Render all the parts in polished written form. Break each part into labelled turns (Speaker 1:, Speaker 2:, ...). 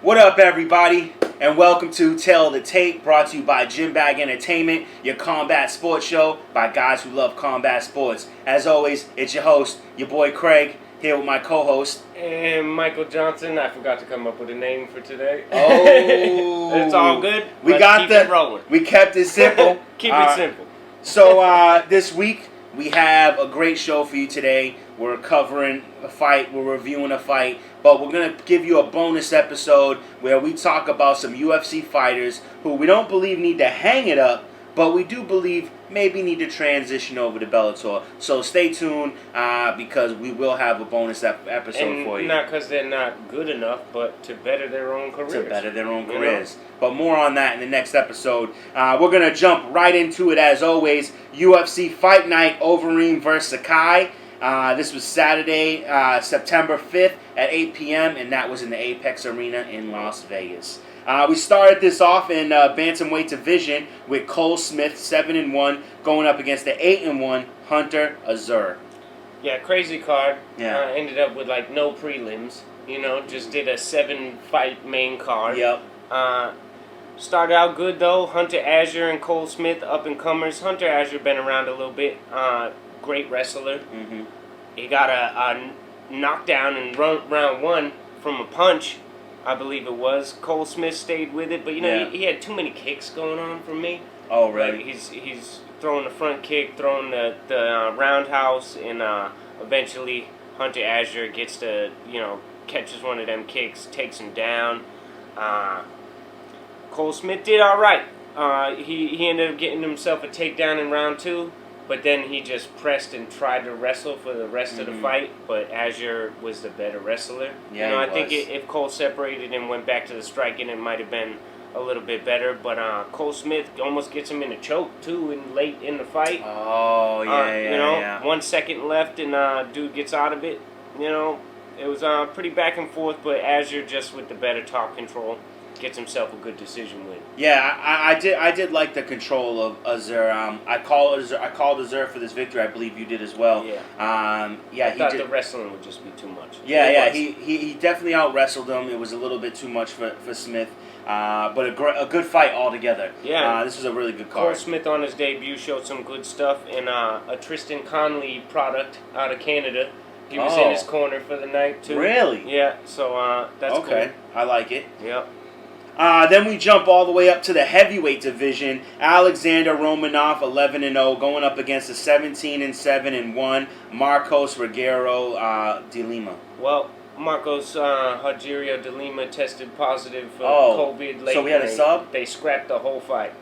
Speaker 1: What up, everybody? And welcome to Tell the Tape, brought to you by Gym Bag Entertainment, your combat sports show by guys who love combat sports. As always, it's your host, your boy Craig, here with my co-host.
Speaker 2: And Michael Johnson. I forgot to come up with a name for today.
Speaker 1: Oh,
Speaker 2: it's all good.
Speaker 1: We
Speaker 2: Let's
Speaker 1: got
Speaker 2: keep
Speaker 1: the
Speaker 2: it rolling.
Speaker 1: We kept it simple.
Speaker 2: Keep it simple.
Speaker 1: So this week we have a great show for you today. We're covering a fight, we're reviewing a fight, but we're going to give you a bonus episode where we talk about some UFC fighters who we don't believe need to hang it up, but we do believe maybe need to transition over to Bellator. So stay tuned because we will have a bonus episode for you.
Speaker 2: Not because they're not good enough, but to better their own careers.
Speaker 1: To better their own careers. But more on that in the next episode. We're going to jump right into it as always. UFC Fight Night, Overeem versus Sakai. This was Saturday, September 5th at 8 p.m., and that was in the Apex Arena in Las Vegas. We started this off in Bantamweight division with Cole Smith, 7-1, going up against the 8-1 Hunter Azure.
Speaker 2: Yeah, crazy card.
Speaker 1: Yeah.
Speaker 2: Ended up with like no prelims. Just did a 7-fight main card.
Speaker 1: Yep.
Speaker 2: Started out good though. Hunter Azure and Cole Smith, up and comers. Hunter Azure been around a little bit. Great wrestler.
Speaker 1: Mm-hmm.
Speaker 2: He got a knockdown in round one from a punch, I believe it was. Cole Smith stayed with it, but he had too many kicks going on for me.
Speaker 1: Oh, really?
Speaker 2: Like he's throwing the front kick, throwing the roundhouse, and eventually Hunter Azure gets to catches one of them kicks, takes him down. Cole Smith did all right. He ended up getting himself a takedown in round two. But then he just pressed and tried to wrestle for the rest of the fight. But Azure was the better wrestler.
Speaker 1: Yeah,
Speaker 2: I think if Cole separated and went back to the striking, it might have been a little bit better. But Cole Smith almost gets him in a choke too, late in the fight.
Speaker 1: Oh yeah.
Speaker 2: 1 second left and dude gets out of it. It was pretty back and forth, but Azure just with the better top control gets himself a good decision win.
Speaker 1: Yeah, I did like the control of Azure. I called Azure for this victory. I believe you did as well.
Speaker 2: Yeah.
Speaker 1: I
Speaker 2: thought the wrestling would just be too much.
Speaker 1: Yeah. He definitely out wrestled him. It was a little bit too much for Smith. But a good fight altogether.
Speaker 2: Yeah.
Speaker 1: This was a really good card.
Speaker 2: Cole Smith on his debut showed some good stuff, and a Tristan Conley product out of Canada. He was in his corner for the night too.
Speaker 1: Really?
Speaker 2: Yeah. So that's
Speaker 1: okay. Cool. I like it.
Speaker 2: Yep.
Speaker 1: Then we jump all the way up to the heavyweight division. Alexander Romanov, 11-0, going up against the 17-7-1 Marcos Rogério de Lima.
Speaker 2: Well, Marcos Rogério de Lima tested positive for COVID late.
Speaker 1: So we had a sub?
Speaker 2: They scrapped the whole fight.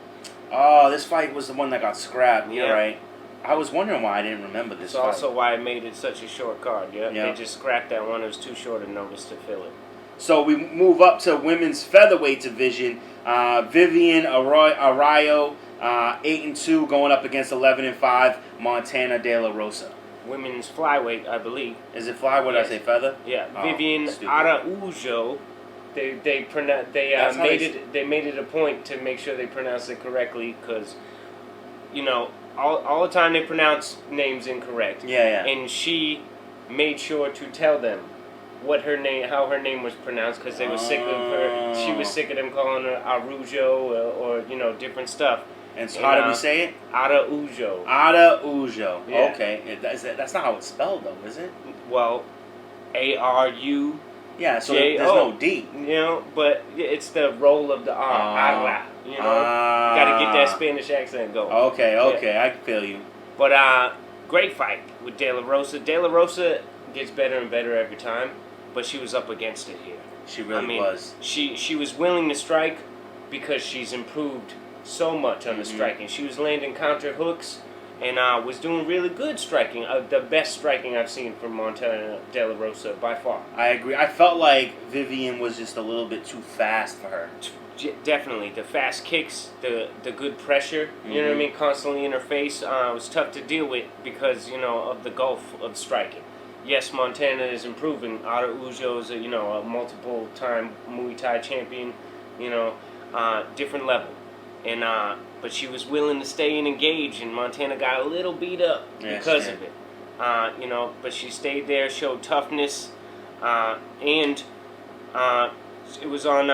Speaker 1: Oh, this fight was the one that got scrapped.
Speaker 2: Yeah.
Speaker 1: You're right. I was wondering why I didn't remember this fight.
Speaker 2: It's also why it made it such a short card. Yeah.
Speaker 1: They
Speaker 2: just scrapped that one. It was too short a notice to fill it.
Speaker 1: So we move up to women's featherweight division. Vivian Arroyo, 8-2, going up against 11-5 Montana De La Rosa.
Speaker 2: Women's flyweight, I believe.
Speaker 1: Is it flyweight? Yes. I say feather?
Speaker 2: Yeah, Vivian Araujo. They made it a point to make sure they pronounce it correctly because, all the time they pronounce names incorrect.
Speaker 1: Yeah.
Speaker 2: And she made sure to tell them how her name was pronounced because they were sick of her. She was sick of them calling her Araujo or different stuff.
Speaker 1: And so how do we say it?
Speaker 2: Araujo.
Speaker 1: Araujo.
Speaker 2: Yeah.
Speaker 1: Okay. That's not how it's spelled though, is it?
Speaker 2: Well, A-R-U.
Speaker 1: Yeah, so there's no D.
Speaker 2: But it's the roll of the R. You got to get that Spanish accent going.
Speaker 1: Okay, I feel you.
Speaker 2: But great fight with De La Rosa. De La Rosa gets better and better every time, but she was up against it here.
Speaker 1: She really was.
Speaker 2: She was willing to strike because she's improved so much on the striking. She was landing counter hooks and was doing really good striking. The best striking I've seen from Montana De La Rosa by far.
Speaker 1: I agree. I felt like Vivian was just a little bit too fast for her.
Speaker 2: Definitely. The fast kicks, the good pressure, you know what I mean, constantly in her face, was tough to deal with because, of the gulf of striking. Yes, Montana is improving. Araujo is a multiple-time Muay Thai champion, different level. And but she was willing to stay and engage, and Montana got a little beat up because of it. But she stayed there, showed toughness, and It was on.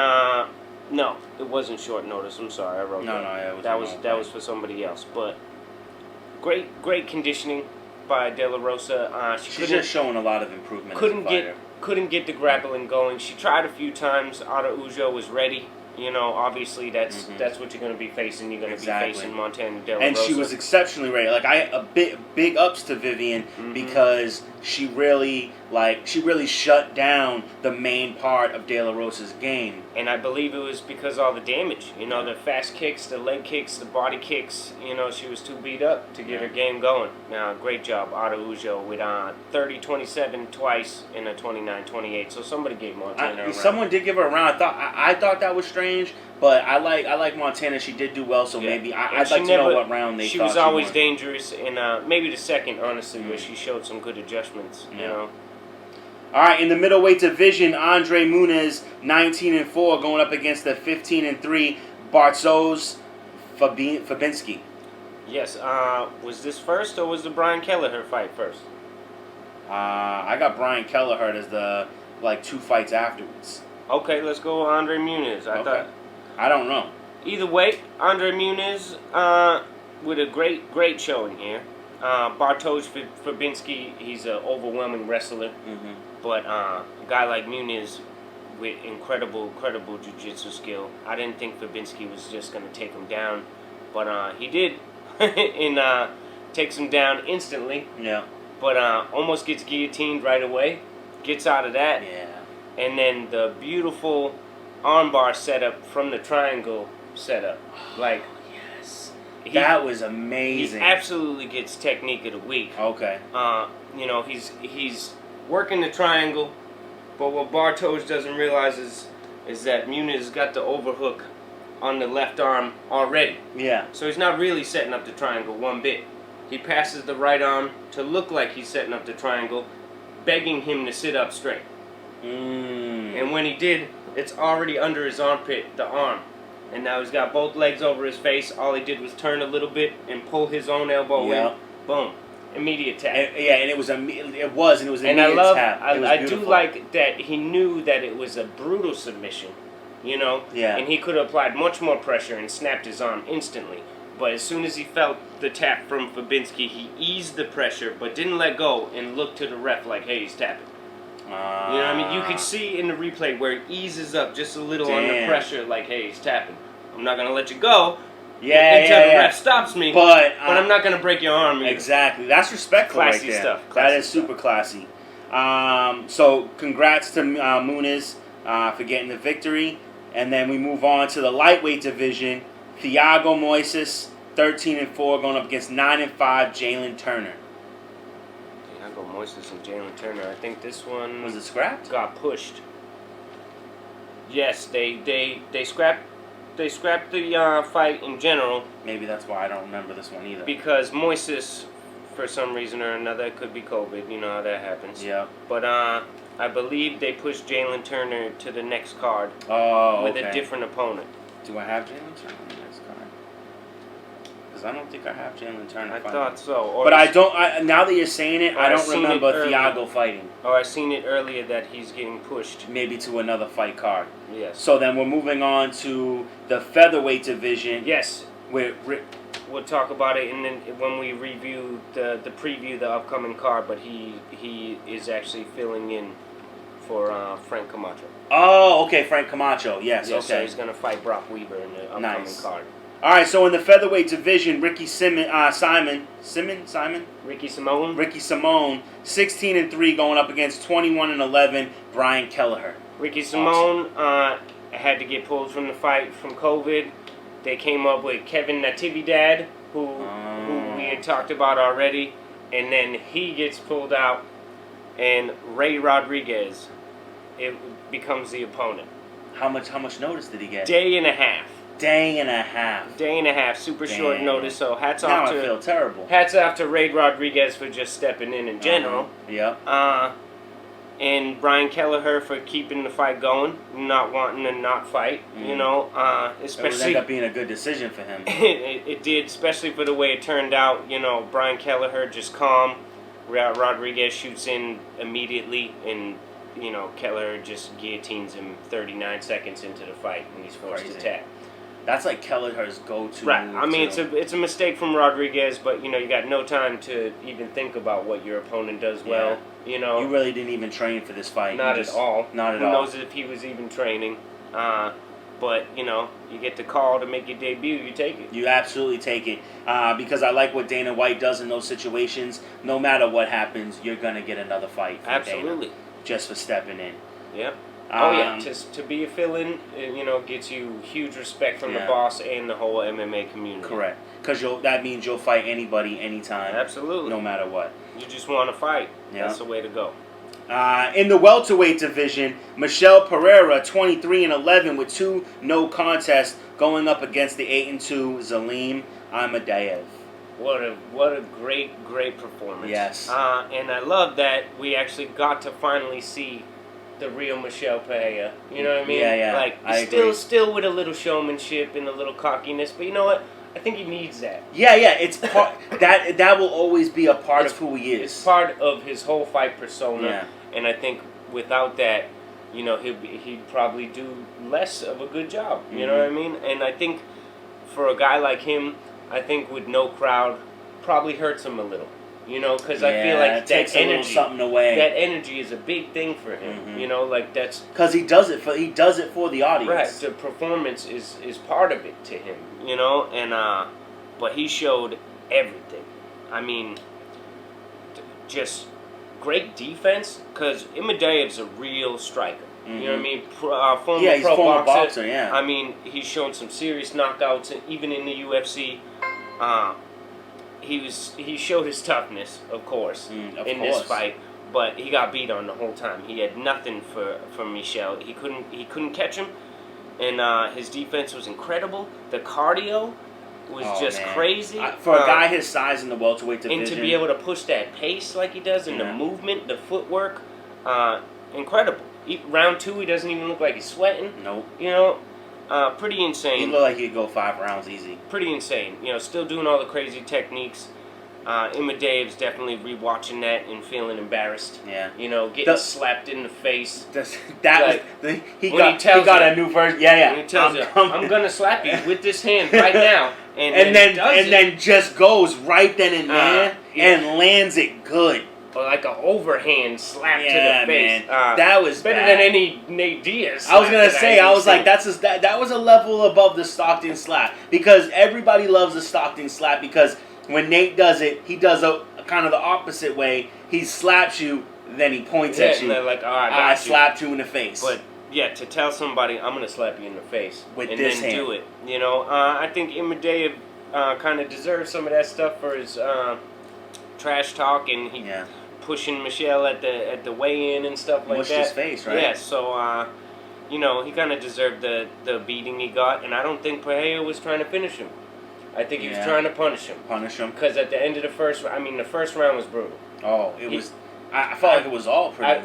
Speaker 2: No, it wasn't short notice. I'm sorry, I wrote
Speaker 1: No,
Speaker 2: that.
Speaker 1: no, it was
Speaker 2: that
Speaker 1: a
Speaker 2: was
Speaker 1: long
Speaker 2: that
Speaker 1: fight.
Speaker 2: was for somebody else. But great conditioning by De La Rosa.
Speaker 1: She's just showing a lot of improvement as a fighter.
Speaker 2: Couldn't get the grappling going. She tried a few times. Araujo was ready. You know, obviously that's what you're going to be facing. You're going to be facing Montana De La
Speaker 1: And
Speaker 2: Rosa.
Speaker 1: she was exceptionally ready. Like big ups to Vivian because she really shut down the main part of De La Rosa's game.
Speaker 2: And I believe it was because all the damage. You know, the fast kicks, the leg kicks, the body kicks. You know, she was too beat up to get her game going. Now, great job, Araujo, with 30-27 twice and a 29-28. So somebody gave Montana a round.
Speaker 1: Someone did give her a round. I thought that was strange, but I like Montana. She did do well, so maybe I'd like to know what round they thought she
Speaker 2: was always
Speaker 1: won.
Speaker 2: dangerous, and maybe the second, honestly, where she showed some good adjustments. You know.
Speaker 1: All right, in the middleweight division, Andre Muniz, 19-4, going up against the 15-3 Bartosz Fabinski.
Speaker 2: Yes. Was this first, or was the Brian Kelleher fight first?
Speaker 1: I got Brian Kelleher as the 2 fights afterwards.
Speaker 2: Okay, let's go Andre Muniz.
Speaker 1: I don't know.
Speaker 2: Either way, Andre Muniz with a great showing here. Bartosz Fabinski, he's an overwhelming wrestler. But a guy like Muniz with incredible jiu-jitsu skill, I didn't think Fabinski was just going to take him down. But he did, and takes him down instantly.
Speaker 1: Yeah.
Speaker 2: But almost gets guillotined right away. Gets out of that.
Speaker 1: Yeah.
Speaker 2: And then the beautiful armbar setup from the triangle setup.
Speaker 1: Yes. That was amazing.
Speaker 2: He absolutely gets technique of the week.
Speaker 1: Okay.
Speaker 2: You know, he's working the triangle, but what Bartosz doesn't realize is that Muniz got the overhook on the left arm already.
Speaker 1: Yeah.
Speaker 2: So he's not really setting up the triangle one bit. He passes the right arm to look like he's setting up the triangle, begging him to sit up straight. And when he did, it's already under his armpit, the arm. And now he's got both legs over his face. All he did was turn a little bit and pull his own elbow in. Boom. Immediate tap.
Speaker 1: And it was an immediate
Speaker 2: and I love,
Speaker 1: tap.
Speaker 2: I do like that he knew that it was a brutal submission, you know?
Speaker 1: Yeah.
Speaker 2: And he could have applied much more pressure and snapped his arm instantly. But as soon as he felt the tap from Fabinski, he eased the pressure, but didn't let go and looked to the ref like, hey, he's tapping. You know what I mean? You could see in the replay where he eases up just a little under pressure like, hey, he's tapping. I'm not going to let you go until the ref stops me, but I'm not going to break your arm either.
Speaker 1: Exactly. That's respectful
Speaker 2: classy
Speaker 1: right there.
Speaker 2: Stuff.
Speaker 1: That is super classy. So congrats to Muniz for getting the victory. And then we move on to the lightweight division. Thiago Moises, 13-4, going up against 9-5 Jalen Turner.
Speaker 2: Thiago Moises and Jalen Turner. I think this one
Speaker 1: was it scrapped?
Speaker 2: Got pushed. Yes, they scrapped. They scrapped the fight in general.
Speaker 1: Maybe that's why I don't remember this one either.
Speaker 2: Because Moises, for some reason or another, it could be COVID. You know how that happens.
Speaker 1: Yeah.
Speaker 2: But I believe they pushed Jalen Turner to the next card. With a different opponent.
Speaker 1: Do I have Jalen Turner on the next card? Because I don't think I have Jalen Turner.
Speaker 2: I thought so.
Speaker 1: But I don't. Now that you're saying it, I don't remember Thiago fighting.
Speaker 2: Oh, I seen it earlier that he's getting pushed.
Speaker 1: Maybe to another fight card.
Speaker 2: Yes.
Speaker 1: So then we're moving on to the featherweight division.
Speaker 2: Yes. We'll talk about it when we review the preview the upcoming card. But he is actually filling in for Frank Camacho.
Speaker 1: Oh, okay, Frank Camacho. Yes, okay.
Speaker 2: So he's gonna fight Brock Weaver in the upcoming card.
Speaker 1: All right, so in the featherweight division, Ricky Simon,
Speaker 2: Ricky Simone,
Speaker 1: 16-3, going up against 21-11 Brian Kelleher.
Speaker 2: Ricky Simone had to get pulled from the fight from COVID. They came up with Kevin Natividad, who we had talked about already, and then he gets pulled out, and Ray Rodriguez becomes the opponent.
Speaker 1: How much notice did he get?
Speaker 2: Day and a half. Super short notice. So hats off to.
Speaker 1: Now I feel terrible.
Speaker 2: Hats off to Ray Rodriguez for just stepping in general.
Speaker 1: Yeah.
Speaker 2: And Brian Kelleher for keeping the fight going, not wanting to not fight. You know, especially.
Speaker 1: It would end up being a good decision for him.
Speaker 2: it did, especially for the way it turned out. You know, Brian Kelleher just calm. Rodriguez shoots in immediately and Keller just guillotines him 39 seconds into the fight and he's forced to tap.
Speaker 1: That's like Kelleher's go-to
Speaker 2: Right.
Speaker 1: move,
Speaker 2: I mean,
Speaker 1: too.
Speaker 2: it's a mistake from Rodriguez, but you got no time to even think about what your opponent does well.
Speaker 1: You really didn't even train for this fight.
Speaker 2: Not at all.
Speaker 1: Not at
Speaker 2: Who
Speaker 1: all.
Speaker 2: knows if he was even training? But you get the call to make your debut, you take it.
Speaker 1: You absolutely take it because I like what Dana White does in those situations. No matter what happens, you're gonna get another fight from
Speaker 2: Absolutely.
Speaker 1: Dana just for stepping in.
Speaker 2: Yep. To be a fill-in, gets you huge respect from the boss and the whole MMA community.
Speaker 1: Correct, because that means you'll fight anybody, anytime.
Speaker 2: Absolutely.
Speaker 1: No matter what.
Speaker 2: You just want to fight.
Speaker 1: Yeah.
Speaker 2: That's the way to go.
Speaker 1: In the welterweight division, Michel Pereira, 23-11 with 2 no contests, going up against the 8-2 Zalim Amadeev.
Speaker 2: What a great performance.
Speaker 1: Yes.
Speaker 2: And I love that we actually got to finally see the real Michel Pereira. You know what I mean?
Speaker 1: Yeah.
Speaker 2: Like
Speaker 1: I
Speaker 2: still with a little showmanship and a little cockiness, but you know what? I think he needs that.
Speaker 1: Yeah. It's part that will always be a part of who he is.
Speaker 2: It's part of his whole fight persona.
Speaker 1: Yeah.
Speaker 2: And I think without that, he'd probably do less of a good job. You know what I mean? And I think for a guy like him, I think with no crowd, probably hurts him a little. Because I feel like
Speaker 1: it takes
Speaker 2: that
Speaker 1: a little
Speaker 2: energy,
Speaker 1: something away.
Speaker 2: that energy is a big thing for him. Like that's
Speaker 1: because he does it for the audience.
Speaker 2: right. The performance is part of it to him. And but he showed everything. I mean, just great defense because Imadeev's a real striker. You know what I mean? Former
Speaker 1: he's
Speaker 2: pro
Speaker 1: former
Speaker 2: boxer.
Speaker 1: boxer. Yeah.
Speaker 2: I mean, he's shown some serious knockouts, even in the UFC. He showed his toughness, of course, this fight, but he got beat on the whole time. He had nothing for Michel. He couldn't catch him, and his defense was incredible. The cardio was just crazy
Speaker 1: for a guy his size in the welterweight division,
Speaker 2: and to be able to push that pace like he does, and the movement, the footwork, incredible. Round 2, he doesn't even look like he's sweating.
Speaker 1: Nope.
Speaker 2: Pretty insane.
Speaker 1: He looked like he'd go 5 rounds easy.
Speaker 2: Pretty insane. Still doing all the crazy techniques. Imadeev's definitely rewatching that and feeling embarrassed.
Speaker 1: Yeah.
Speaker 2: Getting slapped in the face.
Speaker 1: He got a new version. Yeah.
Speaker 2: When he tells I'm gonna slap you with this hand right now, and
Speaker 1: then just goes right then and there and lands it good.
Speaker 2: Or like an overhand slap to the face.
Speaker 1: Man. That was
Speaker 2: better
Speaker 1: bad.
Speaker 2: than any Nate Diaz.
Speaker 1: I was gonna say, that was a level above the Stockton slap because everybody loves the Stockton slap because when Nate does it, he does a kind of the opposite way. He slaps you, then he points at you.
Speaker 2: And they're like,
Speaker 1: I slapped you in the face.
Speaker 2: But yeah, to tell somebody I'm gonna slap you in the face
Speaker 1: with
Speaker 2: and
Speaker 1: this
Speaker 2: then
Speaker 1: hand.
Speaker 2: do it. I think Imadeev kind of deserves some of that stuff for his trash talk and he pushing Michel at the weigh-in and stuff like
Speaker 1: Mushed
Speaker 2: that.
Speaker 1: his face, right?
Speaker 2: Yeah, so he kind of deserved the beating he got, and I don't think Pereira was trying to finish him. I think he was trying to punish him. Because at the end of the first round was brutal.
Speaker 1: Oh, was. I felt like it was all pretty.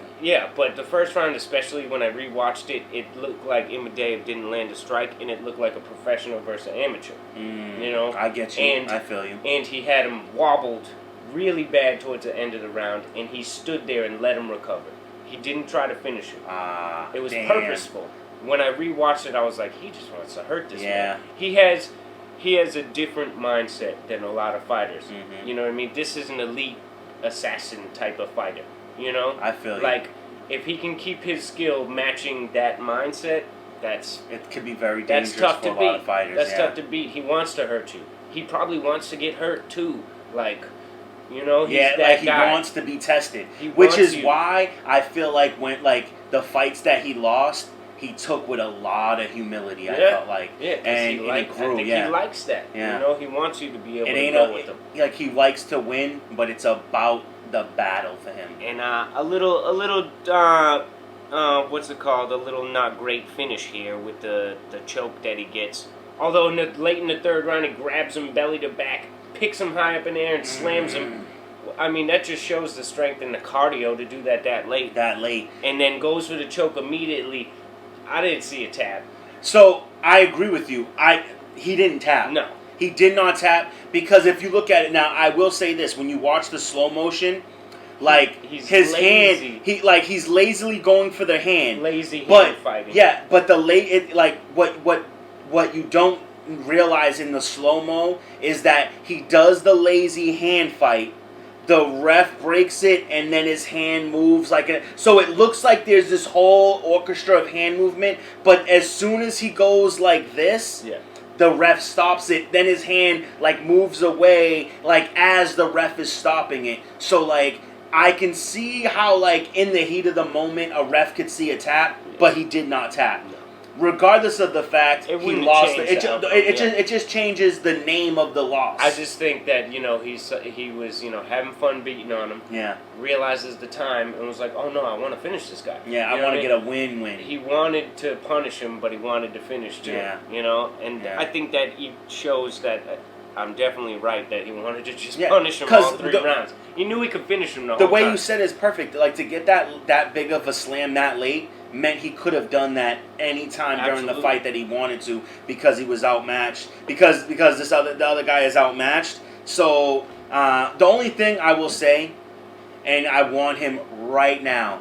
Speaker 2: But the first round, especially when I rewatched it, it looked like Imadeev didn't land a strike, and it looked like a professional versus amateur.
Speaker 1: I get you. I feel you.
Speaker 2: And he had him wobbled really bad towards the end of the round, and he stood there and let him recover. He didn't try to finish him. It was purposeful. When I rewatched it, I was like, he just wants to hurt this man. He has a different mindset than a lot of fighters. You know what I mean? This is an elite assassin type of fighter.
Speaker 1: I feel you.
Speaker 2: Like, if he can keep his skill matching that mindset,
Speaker 1: it could be very dangerous
Speaker 2: tough
Speaker 1: for
Speaker 2: to
Speaker 1: a lot of fighters.
Speaker 2: That's tough to beat. He wants to hurt you. He probably wants to get hurt too. Like, he's that
Speaker 1: he
Speaker 2: guy.
Speaker 1: wants to be tested, which is why I feel like when the fights that he lost, he took with a lot of humility. I felt like, and he grew.
Speaker 2: He likes that.
Speaker 1: Yeah.
Speaker 2: He wants you to be able to go with him.
Speaker 1: Like he likes to win, but it's about the battle for him.
Speaker 2: And a little, what's it called? A little not great finish here with the choke that he gets. Although late in the 3rd round, he grabs him belly to back, picks him high up in the air, and slams him. I mean, that just shows the strength and the cardio to do that late. And then goes for the choke immediately. I didn't see a tap.
Speaker 1: So, I agree with you. He didn't tap.
Speaker 2: No.
Speaker 1: He did not tap because if you look at it now, I will say this. When you watch the slow motion, Like
Speaker 2: he's
Speaker 1: his
Speaker 2: lazy.
Speaker 1: hand, he's lazily going for the hand.
Speaker 2: Lazy
Speaker 1: But
Speaker 2: hand fighting.
Speaker 1: yeah, but what you don't realize in the slow mo is that he does the lazy hand fight. The ref breaks it, and then his hand moves so it looks like there's this whole orchestra of hand movement. But as soon as he goes like this,
Speaker 2: Yeah.
Speaker 1: the ref stops it. Then his hand moves away as the ref is stopping it. So I can see how in the heat of the moment a ref could see a tap, but he did not tap.
Speaker 2: No.
Speaker 1: Regardless of the fact
Speaker 2: It
Speaker 1: he
Speaker 2: wouldn't
Speaker 1: lost,
Speaker 2: change
Speaker 1: it
Speaker 2: the outcome,
Speaker 1: it just changes the name of the loss.
Speaker 2: I just think that he was having fun beating on him.
Speaker 1: Yeah.
Speaker 2: Realizes the time and was like, oh no, I want to finish this guy.
Speaker 1: Yeah, I want to get a win-win.
Speaker 2: He wanted to punish him, but he wanted to finish too.
Speaker 1: Yeah.
Speaker 2: And
Speaker 1: Yeah.
Speaker 2: I think that he shows that I'm definitely right that he wanted to just
Speaker 1: Yeah,
Speaker 2: punish him
Speaker 1: 'cause
Speaker 2: all three rounds. He knew he could finish him the
Speaker 1: The
Speaker 2: whole
Speaker 1: way
Speaker 2: time.
Speaker 1: you said is perfect. To get that big of a slam that late meant he could have done that any time during the
Speaker 2: Absolutely.
Speaker 1: fight that he wanted to because he was outmatched. Because the other guy is outmatched. So the only thing I will say, and I want him right now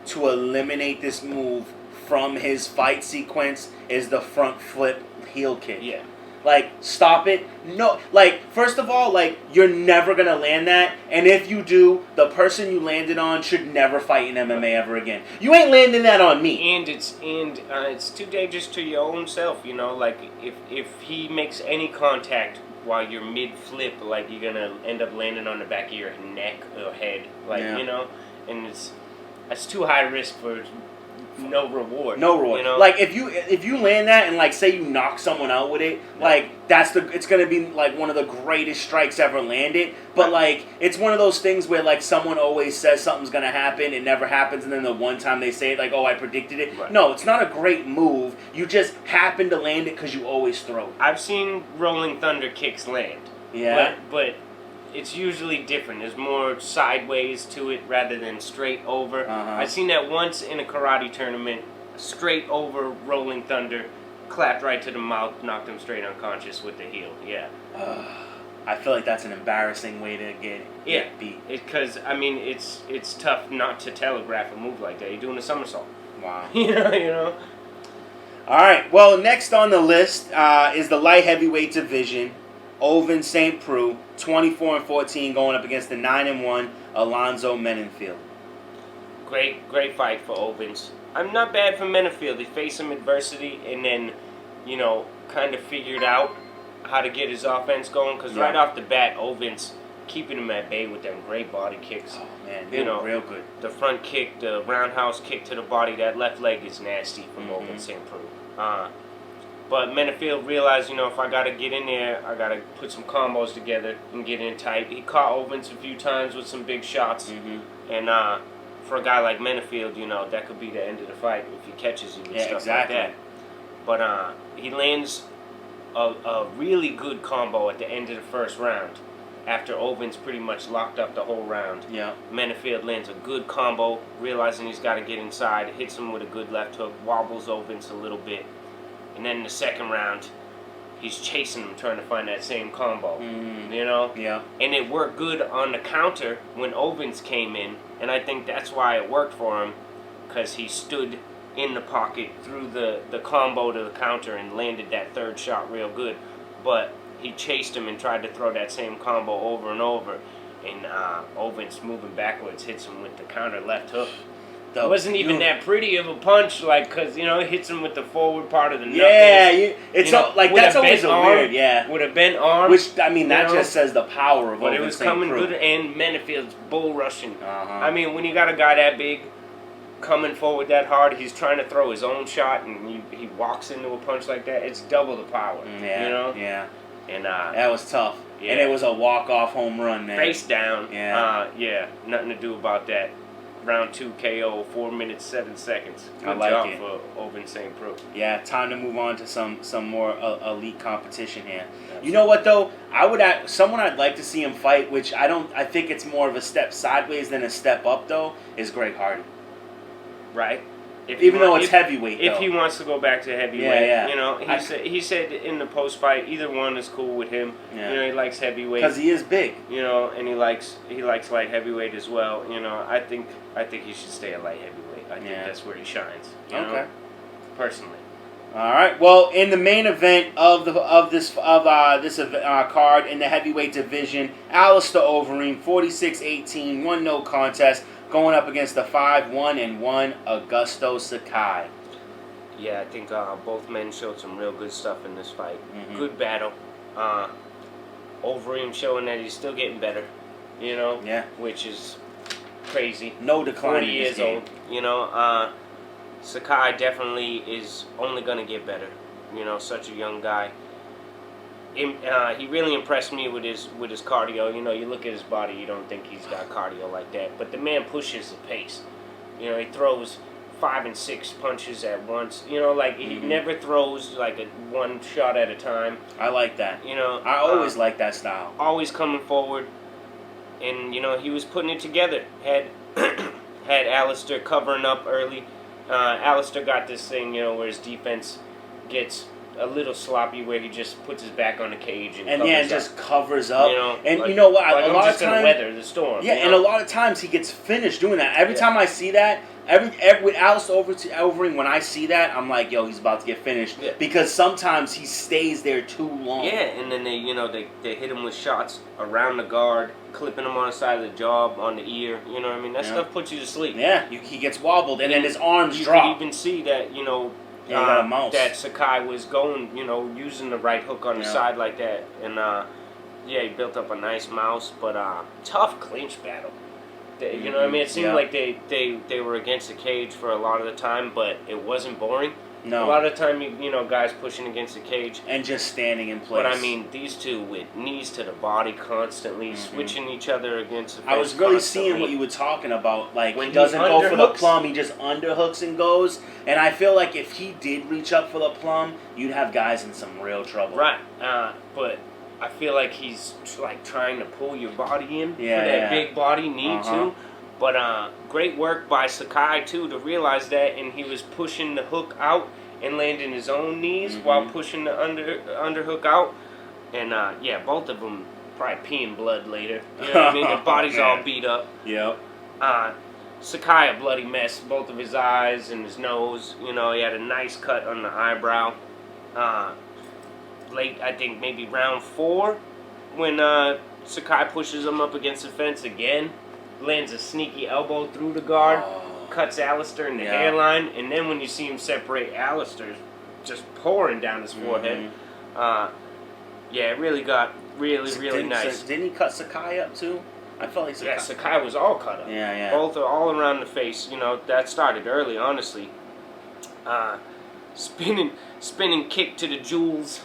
Speaker 1: to eliminate this move from his fight sequence, is the front flip heel kick.
Speaker 2: Yeah.
Speaker 1: Stop it. No, first of all, you're never going to land that. And if you do, the person you landed on should never fight in MMA ever again. You ain't landing that on me.
Speaker 2: And it's too dangerous to your own self, if he makes any contact while you're mid flip, you're gonna end up landing on the back of your neck or head,
Speaker 1: Yeah.
Speaker 2: and it's too high risk for no reward.
Speaker 1: No reward. If you land that and say you knock someone out with it, it's gonna be one of the greatest strikes ever landed. But it's one of those things where someone always says something's gonna happen, it never happens, and then the one time they say it, oh, I predicted it.
Speaker 2: Right.
Speaker 1: No, it's not a great move. You just happen to land it because you always throw it.
Speaker 2: I've seen Rolling Thunder kicks land.
Speaker 1: Yeah.
Speaker 2: But it's usually different. There's more sideways to it rather than straight over.
Speaker 1: Uh-huh.
Speaker 2: I've seen that once in a karate tournament. Straight over Rolling Thunder, clapped right to the mouth, knocked him straight unconscious with the heel. Yeah.
Speaker 1: I feel like that's an embarrassing way to get beat.
Speaker 2: Because it's tough not to telegraph a move like that. You're doing a somersault.
Speaker 1: Wow.
Speaker 2: you know.
Speaker 1: All right. Well, next on the list is the light heavyweight division. Ovin St. Preux, 24-14, going up against the 9-1 Alonzo Menenfield.
Speaker 2: Great fight for Ovins. I'm not bad for Menenfield. He faced some adversity and then, kind of figured out how to get his offense going. Because right off the bat, Ovins keeping him at bay with them great body kicks.
Speaker 1: Oh man, they were real good.
Speaker 2: The front kick, the roundhouse kick to the body, that left leg is nasty from Ovin St. Preux. But Menenfield realized, if I got to get in there, I got to put some combos together and get in tight. He caught Ovins a few times with some big shots. Mm-hmm. And for a guy like Menenfield, that could be the end of the fight if he catches you and stuff like that. But he lands a really good combo at the end of the first round after Ovins pretty much locked up the whole round.
Speaker 1: Yeah.
Speaker 2: Menenfield lands a good combo, realizing he's got to get inside, hits him with a good left hook, wobbles Ovins a little bit. And then in the second round, he's chasing him, trying to find that same combo.
Speaker 1: Yeah.
Speaker 2: And it worked good on the counter when Ovins came in, and I think that's why it worked for him, because he stood in the pocket, threw the combo to the counter, and landed that third shot real good. But he chased him and tried to throw that same combo over and over, and Ovins moving backwards hits him with the counter left hook. It wasn't even that pretty of a punch, because, it hits him with the forward part of the knuckles.
Speaker 1: Yeah, that's always weird,
Speaker 2: With a bent arm.
Speaker 1: Which, that just says the power of
Speaker 2: But
Speaker 1: Ovin
Speaker 2: it was
Speaker 1: St.
Speaker 2: coming
Speaker 1: Preux.
Speaker 2: good, and Menefield's bull rushing.
Speaker 1: Uh-huh.
Speaker 2: When you got a guy that big coming forward that hard, he's trying to throw his own shot, and he walks into a punch like that, it's double the power.
Speaker 1: Yeah.
Speaker 2: And
Speaker 1: that was tough.
Speaker 2: Yeah.
Speaker 1: And it was a walk-off home run, man.
Speaker 2: Face down.
Speaker 1: Yeah.
Speaker 2: Nothing to do about that. Round 2 KO, 4 minutes, 7 seconds. Good
Speaker 1: I like
Speaker 2: job
Speaker 1: it.
Speaker 2: for Ovin St. Preux.
Speaker 1: Yeah, time to move on to some more elite competition here. Absolutely. You know what though? Someone I'd like to see him fight, which I think it's more of a step sideways than a step up though, is Greg Hardy.
Speaker 2: Right.
Speaker 1: Even though it's heavyweight,
Speaker 2: if
Speaker 1: though.
Speaker 2: he wants to go back to heavyweight,
Speaker 1: Yeah.
Speaker 2: you know, he said in the post fight, either one is cool with him.
Speaker 1: Yeah.
Speaker 2: You know, he likes heavyweight
Speaker 1: because he is big.
Speaker 2: You know, and he likes light heavyweight as well. You know, I think he should stay at light heavyweight. I think that's where he shines. You know, personally.
Speaker 1: All right. Well, in the main event of this card in the heavyweight division, Alistair Overeem, 46-18, 1-0 contest, going up against the 5-1-1 Augusto Sakai.
Speaker 2: Yeah, I think both men showed some real good stuff in this fight.
Speaker 1: Mm-hmm.
Speaker 2: Good battle. Overeem showing that he's still getting better. You know.
Speaker 1: Yeah.
Speaker 2: Which is crazy.
Speaker 1: No decline.
Speaker 2: 40 years old. You know. Sakai definitely is only going to get better. You know, such a young guy. He really impressed me with his cardio. You know, you look at his body, you don't think he's got cardio like that. But the man pushes the pace. You know, he throws 5 and 6 punches at once. You know, like he never throws like one shot at a time.
Speaker 1: I like that.
Speaker 2: You know,
Speaker 1: I always like that style.
Speaker 2: Always coming forward, and you know he was putting it together. Had Alistair covering up early. Alistair got this thing, you know, where his defense gets a little sloppy, where he just puts his back on the cage and
Speaker 1: just covers up.
Speaker 2: You know,
Speaker 1: and
Speaker 2: like,
Speaker 1: you know what?
Speaker 2: like
Speaker 1: a lot
Speaker 2: just
Speaker 1: of times,
Speaker 2: weather the storm.
Speaker 1: Yeah,
Speaker 2: you
Speaker 1: and
Speaker 2: know?
Speaker 1: a lot of times he gets finished doing that. Every time I see that, with Alistair Overeem, when I see that, I'm like, yo, he's about to get finished because sometimes he stays there too long.
Speaker 2: Yeah, and then they hit him with shots around the guard, clipping him on the side of the jaw, on the ear. You know what I mean? That stuff puts you to sleep.
Speaker 1: Yeah, he gets wobbled, and then his arms
Speaker 2: you
Speaker 1: drop.
Speaker 2: You could even see that, you know,
Speaker 1: he got a mouse.
Speaker 2: that Sakai was going, you know, using the right hook on the side like that. And, he built up a nice mouse, but tough clinch battle. You know what I mean? It seemed like they were against the cage for a lot of the time, but it wasn't boring.
Speaker 1: No.
Speaker 2: A lot of the time, you know, guys pushing against the cage.
Speaker 1: And just standing in place.
Speaker 2: But, I mean, these two with knees to the body constantly, switching each other against the face.
Speaker 1: I was really
Speaker 2: constantly.
Speaker 1: seeing what you were talking about. Like,
Speaker 2: When
Speaker 1: he doesn't
Speaker 2: he
Speaker 1: go for the
Speaker 2: underhooks.
Speaker 1: plum, he just underhooks and goes. And I feel like if he did reach up for the plum, you'd have guys in some real trouble.
Speaker 2: Right. But I feel like he's, like, trying to pull your body in for that big body knee, too. But great work by Sakai, too, to realize that. And he was pushing the hook out and landing his own knees while pushing the underhook out. And, both of them probably peeing blood later. You know what I mean? Their bodies all beat up.
Speaker 1: Yep.
Speaker 2: Sakai, a bloody mess. Both of his eyes and his nose. You know, he had a nice cut on the eyebrow. Late, I think, maybe round 4, when Sakai pushes him up against the fence again. Lands a sneaky elbow through the guard. Cuts Alistair in the hairline, and then when you see him separate, Alistair's just pouring down his forehead. It really got really nice.
Speaker 1: Didn't he cut Sakai up too? I felt like Sakai.
Speaker 2: Yeah, Sakai was all cut up.
Speaker 1: Yeah.
Speaker 2: Both all around the face. You know, that started early, honestly. Spinning kick to the jewels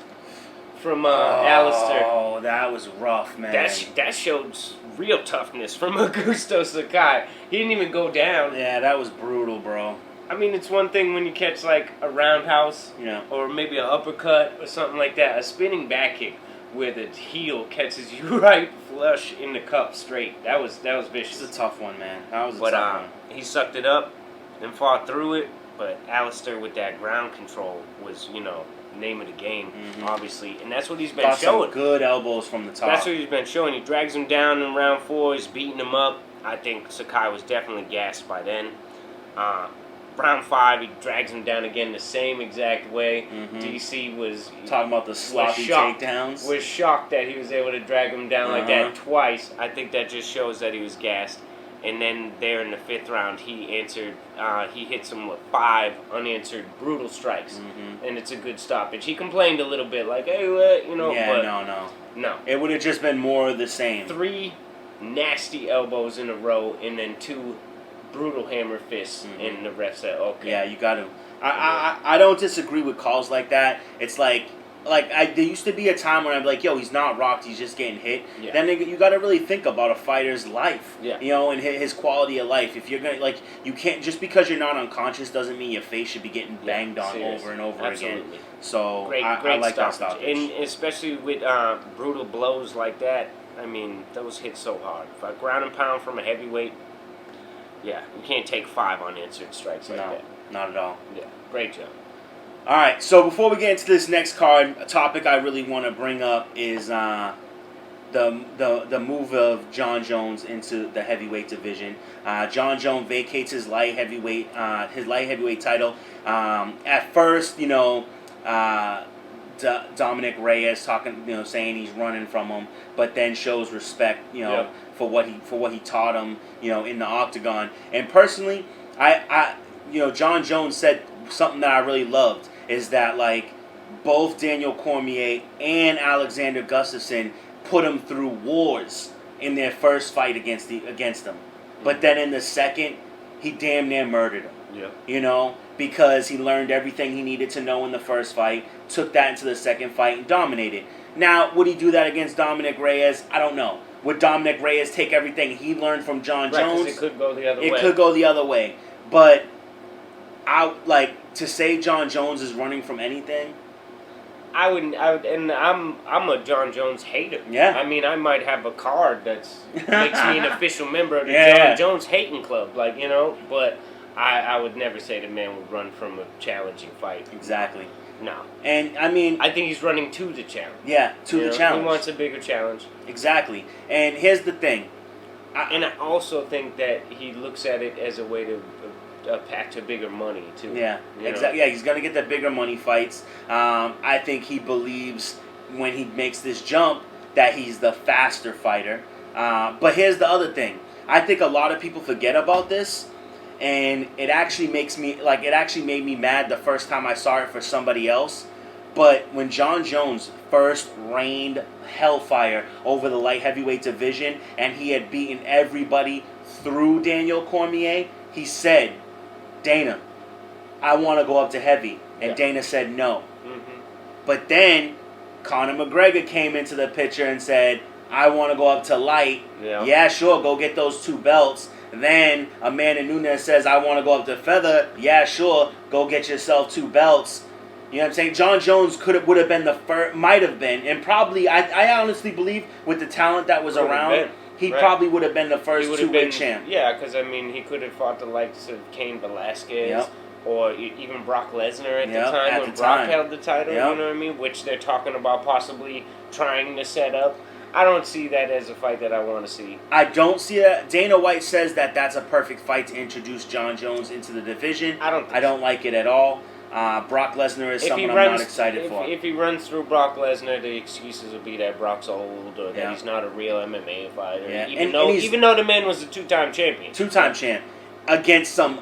Speaker 2: from Alistair.
Speaker 1: Oh, that was rough, man.
Speaker 2: That showed real toughness from Augusto Sakai. He didn't even go down.
Speaker 1: Yeah, that was brutal, bro.
Speaker 2: I mean, it's one thing when you catch like a roundhouse, or maybe an uppercut or something like that. A spinning back kick where the heel catches you right flush in the cup straight. That was vicious.
Speaker 1: It's a tough one, man. That was a tough one.
Speaker 2: He sucked it up and fought through it. But Alistair with that ground control was, you know, name of the game, obviously, and that's what he's been showing.
Speaker 1: Some good elbows from the top.
Speaker 2: That's what he's been showing. He drags him down in round 4. He's beating him up. I think Sakai was definitely gassed by then. Round 5, he drags him down again the same exact way. DC was
Speaker 1: talking about the sloppy takedowns.
Speaker 2: Was shocked that he was able to drag him down like that twice. I think that just shows that he was gassed. And then there in the 5th round, he hits him with 5 unanswered brutal strikes. And it's a good stoppage. He complained a little bit, like, hey, what? You know, but no.
Speaker 1: It would have just been more of the same.
Speaker 2: 3 nasty elbows in a row, and then 2 brutal hammer fists, and the ref said, okay.
Speaker 1: Yeah, you got to. I don't disagree with calls like that. It's like there used to be a time when I'm like, yo, he's not rocked, he's just getting hit.
Speaker 2: Yeah.
Speaker 1: Then you got to really think about a fighter's life,
Speaker 2: yeah.
Speaker 1: You know, and his quality of life. If you're gonna you can't, just because you're not unconscious doesn't mean your face should be getting banged on over and over again. So
Speaker 2: great
Speaker 1: I like that
Speaker 2: stoppage.
Speaker 1: stoppage,
Speaker 2: and especially with brutal blows like that. I mean, those hit so hard. For a ground and pound from a heavyweight, yeah, you can't take 5 unanswered strikes like that.
Speaker 1: Not at all.
Speaker 2: Yeah, great job.
Speaker 1: All right, so before we get into this next card, a topic I really want to bring up is the move of John Jones into the heavyweight division. John Jones vacates his light heavyweight title. At first, Dominic Reyes saying he's running from him, but then shows respect,
Speaker 2: Yep.
Speaker 1: for what he taught him, in the octagon. And personally, I John Jones said something that I really loved is that like both Daniel Cormier and Alexander Gustafsson put him through wars in their first fight against him, but then in the second, he damn near murdered him.
Speaker 2: Yeah.
Speaker 1: Because he learned everything he needed to know in the first fight, took that into the second fight, and dominated. Now, would he do that against Dominic Reyes? I don't know. Would Dominic Reyes take everything he learned from John Jones?
Speaker 2: It could go the other way.
Speaker 1: It could go the other way. But to say John Jones is running from anything.
Speaker 2: I would, and I'm a John Jones hater.
Speaker 1: Yeah.
Speaker 2: I mean, I might have a card that makes me an official member of the
Speaker 1: Yeah.
Speaker 2: John Jones hating club, but I would never say the man would run from a challenging fight.
Speaker 1: Exactly.
Speaker 2: No.
Speaker 1: And I mean,
Speaker 2: I think he's running to the challenge.
Speaker 1: Yeah, to the challenge.
Speaker 2: He wants a bigger challenge.
Speaker 1: Exactly. And here's the thing.
Speaker 2: I also think that he looks at it as a way to patch a bigger money too.
Speaker 1: Yeah, exactly. Yeah, he's gonna get the bigger money fights. I think he believes when he makes this jump that he's the faster fighter. But here's the other thing. I think a lot of people forget about this, and it actually made me mad the first time I saw it for somebody else. But when John Jones first reigned hellfire over the light heavyweight division, and he had beaten everybody through Daniel Cormier, he said, Dana, I want to go up to heavy. And Dana said no.
Speaker 2: Mm-hmm.
Speaker 1: But then Conor McGregor came into the picture and said, I want to go up to light. Yeah, sure, go get those 2 belts. Then Amanda Nunes says, I want to go up to feather. Yeah, sure, go get yourself 2 belts. You know what I'm saying? John Jones would have been the first, might have been, and probably, I honestly believe with the talent that was around, he probably would have been the first 2-weight champ.
Speaker 2: Yeah, because I mean, he could have fought the likes of Cain Velasquez or even Brock Lesnar at the time when Brock held the title. You know what I mean? Which they're talking about possibly trying to set up. I don't see that as a fight that I want to see.
Speaker 1: I don't see that. Dana White says that that's a perfect fight to introduce John Jones into the division.
Speaker 2: I don't
Speaker 1: like it at all. Brock Lesnar is someone I'm not excited for.
Speaker 2: If he runs through Brock Lesnar, the excuses will be that Brock's old or that he's not a real MMA fighter.
Speaker 1: Yeah.
Speaker 2: Even though the man was a 2-time champion.
Speaker 1: 2-time champ. Against some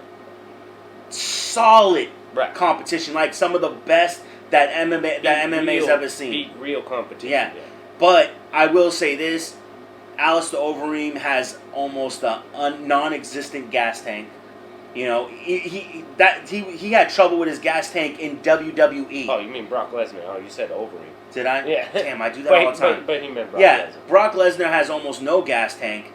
Speaker 1: solid competition, like some of the best that MMA's ever seen.
Speaker 2: Beat real competition.
Speaker 1: Yeah. But I will say this, Alistair Overeem has almost a non-existent gas tank. You know, he had trouble with his gas tank in WWE.
Speaker 2: Oh, you mean Brock Lesnar? Oh, you said Overeem.
Speaker 1: Did I?
Speaker 2: Yeah.
Speaker 1: Damn, I do that all the time.
Speaker 2: But he meant Brock Lesnar.
Speaker 1: Brock Lesnar has almost no gas tank.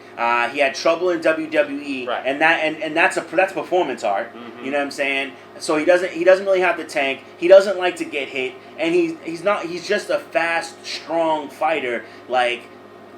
Speaker 1: He had trouble in WWE, and that's performance art.
Speaker 2: Mm-hmm.
Speaker 1: You know what I'm saying? So he doesn't really have the tank. He doesn't like to get hit, and he's just a fast, strong fighter. Like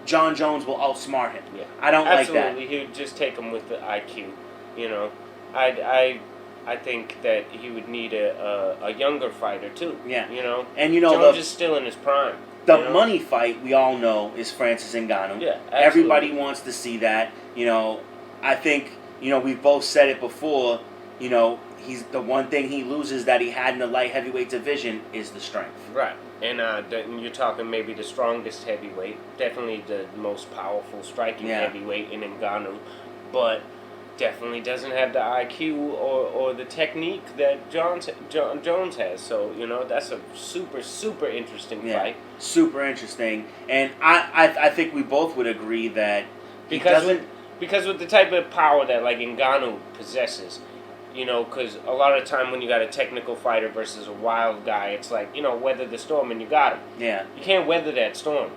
Speaker 1: John Jones will outsmart him.
Speaker 2: Yeah.
Speaker 1: I don't like that.
Speaker 2: Absolutely, he would just take him with the IQ. You know, I think that he would need a younger fighter too.
Speaker 1: Yeah.
Speaker 2: You know,
Speaker 1: and
Speaker 2: Jones is still in his prime.
Speaker 1: The money fight we all know is Francis Ngannou.
Speaker 2: Yeah, absolutely.
Speaker 1: Everybody wants to see that. You know, I think we've both said it before. You know, he's the one thing he loses that he had in the light heavyweight division is the strength.
Speaker 2: Right, and you're talking maybe the strongest heavyweight, definitely the most powerful striking heavyweight in Ngannou, but definitely doesn't have the IQ or the technique that John Jones has. So, that's a super, super interesting fight.
Speaker 1: Super interesting. And I think we both would agree that
Speaker 2: because with the type of power that like Ngannou possesses, because a lot of the time when you got a technical fighter versus a wild guy, it's like, weather the storm and you got him.
Speaker 1: Yeah.
Speaker 2: You can't weather that storm.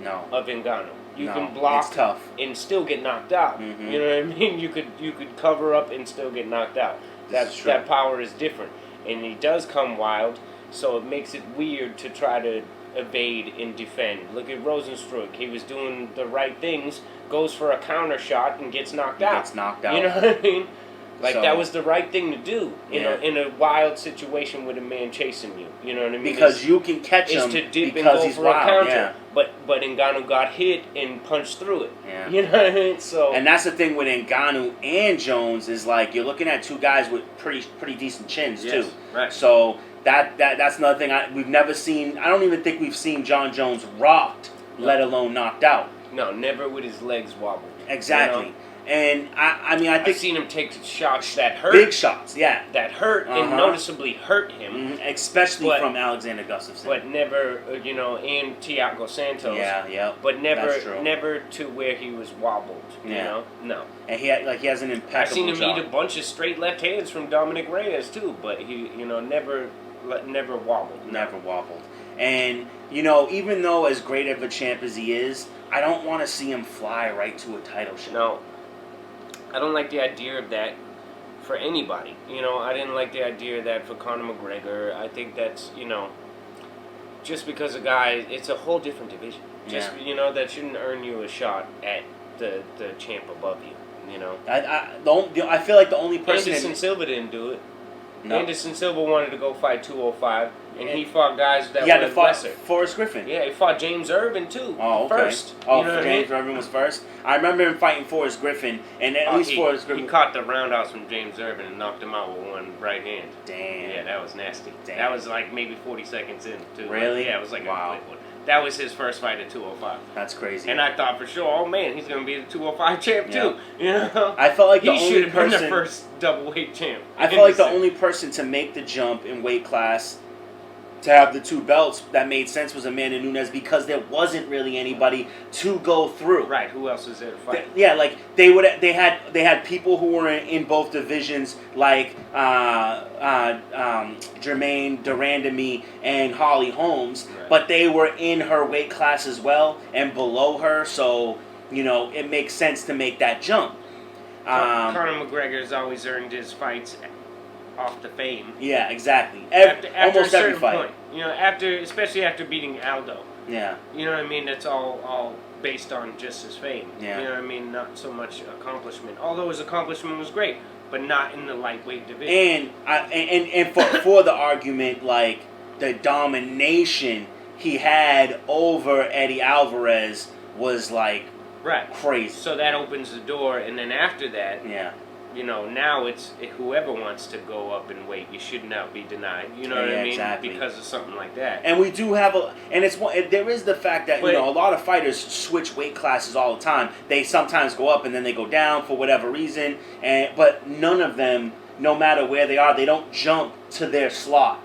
Speaker 1: No.
Speaker 2: Of Ngannou. You can block
Speaker 1: it's tough.
Speaker 2: and still get knocked out.
Speaker 1: Mm-hmm.
Speaker 2: You know what I mean? You could cover up and still get knocked out. That power is different. And he does come wild, so it makes it weird to try to evade and defend. Look at Rosenstruck. He was doing the right things, goes for a counter shot and gets knocked out.
Speaker 1: Gets knocked out.
Speaker 2: You know what I mean? Like,
Speaker 1: So-
Speaker 2: that was the right thing to do
Speaker 1: Yeah.
Speaker 2: in a wild situation with a man chasing you. You know what I mean?
Speaker 1: Because you can catch
Speaker 2: is
Speaker 1: him
Speaker 2: to dip and
Speaker 1: because
Speaker 2: go
Speaker 1: he's
Speaker 2: for a
Speaker 1: wild.
Speaker 2: counter.
Speaker 1: Yeah.
Speaker 2: But Ngannou got hit and punched through it.
Speaker 1: Yeah.
Speaker 2: You know what I mean? So
Speaker 1: And that's the thing with Ngannou and Jones is like you're looking at two guys with pretty decent chins
Speaker 2: Yes,
Speaker 1: too.
Speaker 2: right.
Speaker 1: So that's another thing we've never seen. I don't even think we've seen John Jones rocked, let alone knocked out.
Speaker 2: no, never with his legs wobbled.
Speaker 1: Exactly.
Speaker 2: You know?
Speaker 1: And I mean I
Speaker 2: I've
Speaker 1: think
Speaker 2: seen him take shots that hurt.
Speaker 1: big shots, yeah.
Speaker 2: That hurt and
Speaker 1: Uh-huh.
Speaker 2: noticeably hurt him.
Speaker 1: Especially
Speaker 2: But-
Speaker 1: from Alexander Gustafsson.
Speaker 2: But never, and Thiago Santos.
Speaker 1: yeah.
Speaker 2: But
Speaker 1: That's true.
Speaker 2: never to where he was wobbled. You
Speaker 1: Yeah.
Speaker 2: know, no.
Speaker 1: And he has an impeccable
Speaker 2: I've seen him
Speaker 1: job.
Speaker 2: eat a bunch of straight left hands from Dominic Reyes too, but he, never wobbled.
Speaker 1: Never wobbled. And, even though as great of a champ as he is, I don't want to see him fly right to a title shot.
Speaker 2: No, I don't like the idea of that for anybody. I didn't like the idea of that for Conor McGregor. I think that's, just because a guy, it's a whole different division. Just, that shouldn't earn you a shot at the champ above you.
Speaker 1: I feel like the only person...
Speaker 2: Anderson Silva didn't do it.
Speaker 1: No.
Speaker 2: Anderson Silva wanted to go fight 205, and he fought guys that
Speaker 1: He had
Speaker 2: were
Speaker 1: to fight
Speaker 2: lesser.
Speaker 1: Forrest Griffin.
Speaker 2: Yeah, he fought James Irvin too.
Speaker 1: Oh, okay.
Speaker 2: First.
Speaker 1: Oh,
Speaker 2: You know what I
Speaker 1: James
Speaker 2: mean?
Speaker 1: Irvin was first? I remember him fighting Forrest Griffin, and at least Forrest Griffin...
Speaker 2: He caught the roundhouse from James Irvin and knocked him out with one right hand.
Speaker 1: Damn.
Speaker 2: Yeah, that was nasty.
Speaker 1: Damn.
Speaker 2: That was like maybe 40 seconds in, too.
Speaker 1: Really?
Speaker 2: Yeah, it was like
Speaker 1: Wow.
Speaker 2: a quick one. That was his first fight at 205.
Speaker 1: That's crazy.
Speaker 2: And I thought for sure, oh man, he's going to be the 205 champ
Speaker 1: Yeah.
Speaker 2: too. You know?
Speaker 1: I felt like the
Speaker 2: he
Speaker 1: only
Speaker 2: should have been
Speaker 1: person...
Speaker 2: the first double-weight champ.
Speaker 1: I felt like the
Speaker 2: Anderson.
Speaker 1: only person to make the jump in weight class to have the two belts that made sense was Amanda Nunes because there wasn't really anybody to go through.
Speaker 2: Right, who else was there to fight?
Speaker 1: Yeah, like they had people who were in both divisions like Jermaine Durandamy and Holly Holmes,
Speaker 2: Right.
Speaker 1: but they were in her weight class as well and below her, so it makes sense to make that jump.
Speaker 2: Conor McGregor's always earned his fights off the fame.
Speaker 1: Yeah, exactly.
Speaker 2: After
Speaker 1: Almost
Speaker 2: a
Speaker 1: every
Speaker 2: certain
Speaker 1: fight.
Speaker 2: point, especially after beating Aldo.
Speaker 1: Yeah.
Speaker 2: You know what I mean? That's all based on just his fame.
Speaker 1: Yeah.
Speaker 2: You know what I mean? Not so much accomplishment. Although his accomplishment was great, but not in the lightweight division.
Speaker 1: And for the argument, like the domination he had over Eddie Alvarez was like
Speaker 2: Right.
Speaker 1: crazy.
Speaker 2: So that opens the door, and then after that,
Speaker 1: Yeah.
Speaker 2: now it's whoever wants to go up in weight, you should not be denied. You know what I mean?
Speaker 1: Exactly.
Speaker 2: Because of something like that.
Speaker 1: And we do have there is the fact that
Speaker 2: But-
Speaker 1: a lot of fighters switch weight classes all the time. They sometimes go up and then they go down for whatever reason, but none of them, no matter where they are, they don't jump to their slot.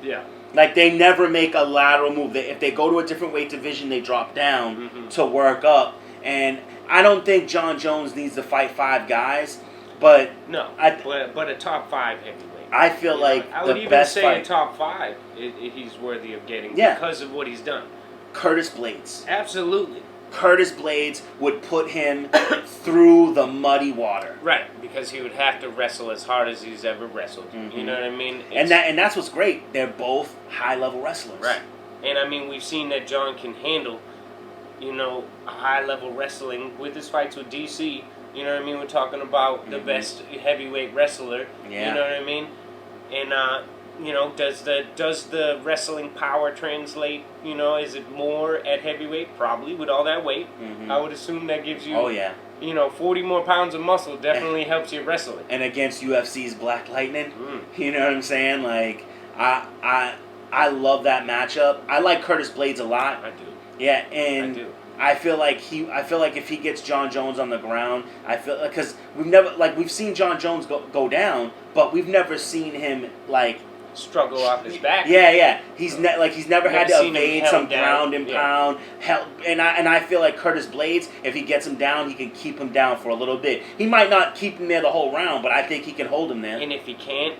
Speaker 2: Yeah.
Speaker 1: Like, they never make a lateral move. If they go to a different weight division, they drop down
Speaker 2: Mhm.
Speaker 1: to work up. And I don't think John Jones needs to fight 5 guys, but
Speaker 2: No.
Speaker 1: I-
Speaker 2: but a top 5 heavyweight.
Speaker 1: I feel
Speaker 2: You know,
Speaker 1: like
Speaker 2: I would
Speaker 1: the
Speaker 2: even
Speaker 1: best
Speaker 2: say
Speaker 1: fight,
Speaker 2: in top 5, he's worthy of getting
Speaker 1: Yeah.
Speaker 2: because of what he's done.
Speaker 1: Curtis Blades.
Speaker 2: Absolutely.
Speaker 1: Curtis Blades would put him through the muddy water.
Speaker 2: Right, because he would have to wrestle as hard as he's ever wrestled.
Speaker 1: Mhm.
Speaker 2: You know what I mean?
Speaker 1: And that's what's great. They're both high-level wrestlers.
Speaker 2: Right. And I mean, we've seen that John can handle, high-level wrestling with his fights with DC. You know what I mean? We're talking about the
Speaker 1: Mhm.
Speaker 2: best heavyweight wrestler.
Speaker 1: Yeah.
Speaker 2: You know what I mean? And does the wrestling power translate? Is it more at heavyweight? Probably with all that weight.
Speaker 1: Mhm.
Speaker 2: I would assume that gives you.
Speaker 1: Oh, yeah.
Speaker 2: 40 more pounds of muscle definitely helps you wrestling.
Speaker 1: And against UFC's Black Lightning,
Speaker 2: Mm.
Speaker 1: you know what I'm saying? Like, I love that matchup. I like Curtis Blades a lot.
Speaker 2: I do.
Speaker 1: Yeah,
Speaker 2: I
Speaker 1: and
Speaker 2: do.
Speaker 1: I feel like if he gets John Jones on the ground, because we've seen John Jones go down, but we've never seen him like
Speaker 2: Struggle off his back.
Speaker 1: Yeah. He's never had
Speaker 2: Never
Speaker 1: to
Speaker 2: seen him
Speaker 1: evade
Speaker 2: held
Speaker 1: some
Speaker 2: down.
Speaker 1: ground and
Speaker 2: Yeah.
Speaker 1: pound. And I feel like Curtis Blades, if he gets him down, he can keep him down for a little bit. He might not keep him there the whole round, but I think he can hold him there.
Speaker 2: And if he can't,